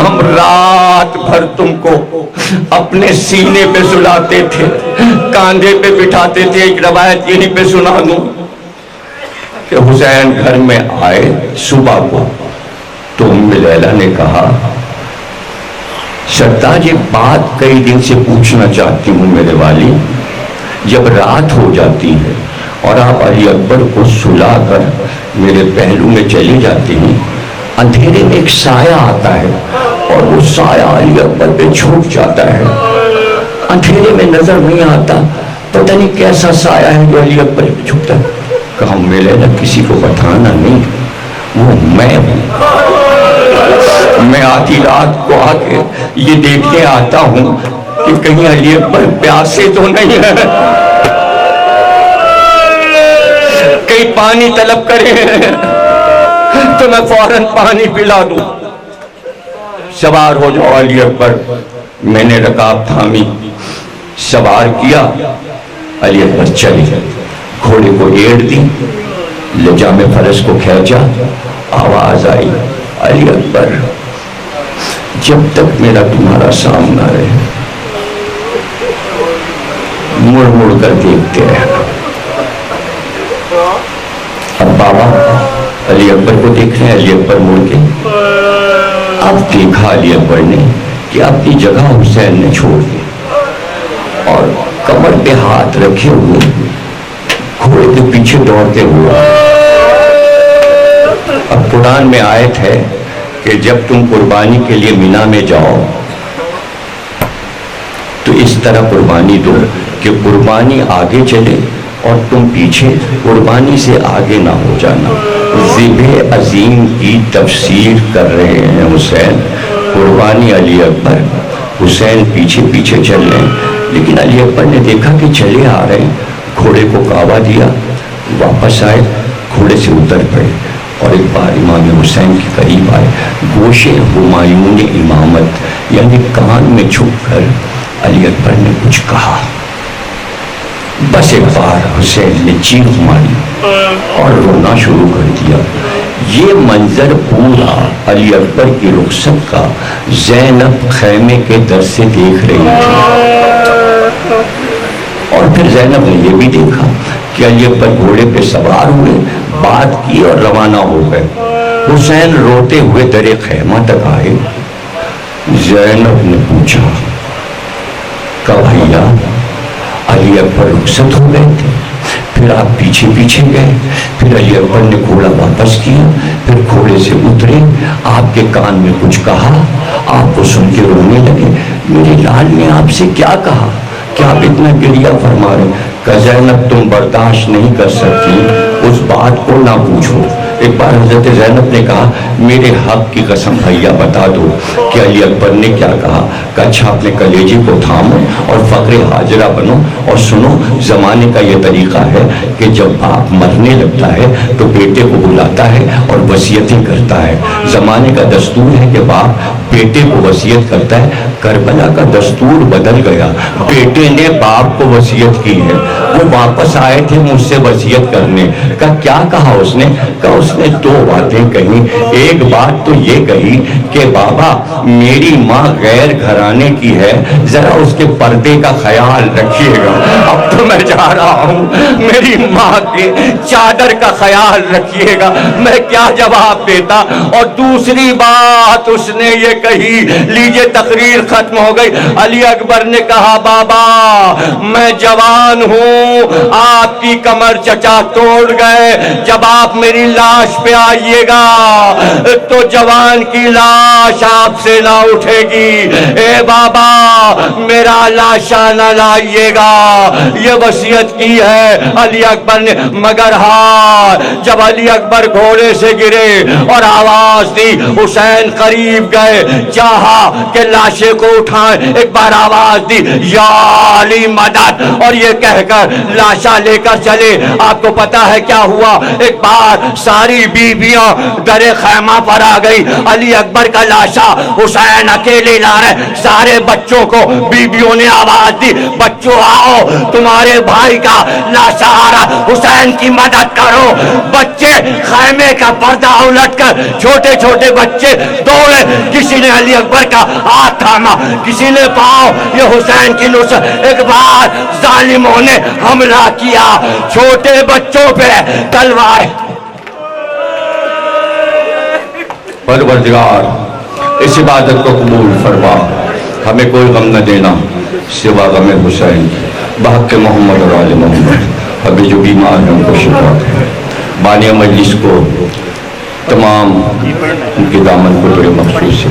ہم رات بھر تم کو اپنے سینے پہ سلاتے تھے، کاندھے پہ بٹھاتے تھے. ایک روایت یہیں پہ سنا دوں کہ حسین گھر میں آئے صبح کو تو ام لیلہ نے کہا سرتاج ایک بات کئی دن سے پوچھنا چاہتی ہوں میرے والی، جب رات ہو جاتی ہے اور آپ علی اکبر کو سلا کر میرے پہلو میں چلی جاتی ہیں، اندھیرے میں ایک سایہ آتا ہے اور وہ سایہ علی اکبر پہ چھوٹ جاتا ہے، اندھیرے میں نظر نہیں آتا، پتہ نہیں کیسا سایہ ہے جو علی اکبر پہ چھوٹا ہے. کہا میرے نہ کسی کو بتانا نہیں، وہ میں ہوں. میں آدھی رات کو آ کے یہ دیکھنے آتا ہوں کہ کہیں علی اکبر پیاسے تو نہیں ہے، کہیں پانی طلب کرے تو میں فوراً پانی پلا دوں. سوار ہو جاؤ علی اکبر. میں نے رکاب تھامی، سوار کیا، علی اکبر چلے، گھوڑے کو ایڑ دی، لجام فرس کو کھینچا، آواز آئی علی اکبر جب تک میرا تمہارا سامنا رہے مڑ مڑ کر دیکھتے رہنا. اب بابا علی اکبر کو دیکھ رہے ہیں. علی اکبر مڑ کے اب دیکھا علی اکبر نے کہ اپنی جگہ حسین نے چھوڑ دی اور کمر پہ ہاتھ رکھے ہوئے گھوڑے کے پیچھے دوڑتے ہوئے اب قرآن میں آیت ہے کہ جب تم قربانی کے لیے مینا میں جاؤ تو اس طرح قربانی دو کہ قربانی آگے چلے اور تم پیچھے، قربانی سے آگے نہ ہو جانا۔ ذبح عظیم کی تفسیر کر رہے ہیں حسین، قربانی علی اکبر، حسین پیچھے پیچھے چل رہے ہیں، لیکن علی اکبر نے دیکھا کہ چلے آ رہے ہیں، گھوڑے کو کعبہ دیا، واپس آئے، گھوڑے سے اتر پڑے اور ایک بار امام حسین کے قریب آئے، گوش ہمایون امامت یعنی کان میں چھپ کر علی اکبر نے کچھ کہا۔ بس ایک بار حسین نے چیخ ماری اور رونا شروع کر دیا۔ یہ منظر پورا علی اکبر کی رخصت کا زینب خیمے کے در سے دیکھ رہی تھی، اور پھر زینب نے یہ بھی دیکھا کہ علی اکبر گھوڑے پہ سوار ہوئے، بات کی اور روانہ ہو گئے۔ حسین روتے ہوئے در خیمہ تک آئے۔ زینب نے پوچھا کہ بھیا علی اکبر رخصت ہو گئے تھے، پھر آپ پیچھے پیچھے گئے، پھر علی اکبر نے گھوڑا واپس کیا، پھر گھوڑے سے اترے، آپ کے کان میں کچھ کہا، آپ کو سن کے رونے لگے، میرے لال نے آپ سے کیا کہا کہ آپ اتنا گریہ فرما رہے ہیں؟ کہ زینب تم برداشت نہیں کر سکتی، اس بات کو نہ پوچھو۔ ایک بار حضرت زینب نے کہا میرے حق کی قسم بھیا بتا دو کہ علی اکبر نے کیا کہا؟ کہ اچھا اپنے کلیجے کو تھامو اور فقر حاجرہ بنو، اور سنو زمانے کا یہ طریقہ ہے کہ جب باپ مرنے لگتا ہے تو بیٹے کو بلاتا ہے اور وصیتیں کرتا ہے۔ زمانے کا دستور ہے کہ باپ بیٹے کو وصیت کرتا ہے، کربلا کا دستور بدل گیا، بیٹے نے باپ کو وصیت کی ہے۔ وہ واپس آئے تھے مجھ سے وصیت کرنے کا، کیا کہا اس نے؟ کہا اس نے دو باتیں کہیں، ایک بات تو یہ کہی کہ بابا میری ماں غیر گھرانے کی ہے، ذرا اس کے پردے کا خیال رکھیے گا، اب تو میں جا رہا ہوں، میری ماں کے چادر کا خیال رکھیے گا۔ میں کیا جواب دیتا؟ اور دوسری بات اس نے یہ کہی، لیجئے تقریر ختم ہو گئی، علی اکبر نے کہا بابا میں جوان ہوں، آپ کی کمر چچا توڑ گئے، جب آپ میری لاش پہ آئیے گا تو جوان کی لاش آپ سے نہ اٹھے گی، اے بابا میرا لاشا نہ لائیے گا، یہ وصیت کی ہے علی اکبر نے۔ مگر ہاں جب علی اکبر گھوڑے سے گرے اور آواز دی، حسین قریب گئے، چاہا کہ لاشے کو اٹھائیں، ایک بار آواز دی یا علی مدد، اور یہ کہہ کر لاشا لے کر چلے۔ آپ کو پتا ہے کیا ہوا؟ ایک بار ساری بیویاں در خیمہ پر آ گئی، علی اکبر کا لاشا حسین اکیلے لا رہے، سارے بچوں کو بیویوں نے آواز دی بچوں آؤ تمہارے بھائی کا لاشا آ رہا، حسین کی مدد کرو۔ بچے خیمے کا پردہ الٹ کر چھوٹے چھوٹے بچے دوڑے، کسی نے علی اکبر کا ہاتھ تھاما، کسی نے پاؤں، یہ حسین کی نصرت۔ ایک بار ظالموں نے حملہ کیا چھوٹے بچوں پہ تلوار۔ پروردگار اس عبادت کو قبول فرما، ہمیں کوئی غم نہ دینا سوا غم حسین، بحق محمد اور آل محمد۔ ابھی جو بیمار ہیں ان کو شفا دے، بانی مجلس کو تمام ان کے دامن کو بڑے مخصوص سے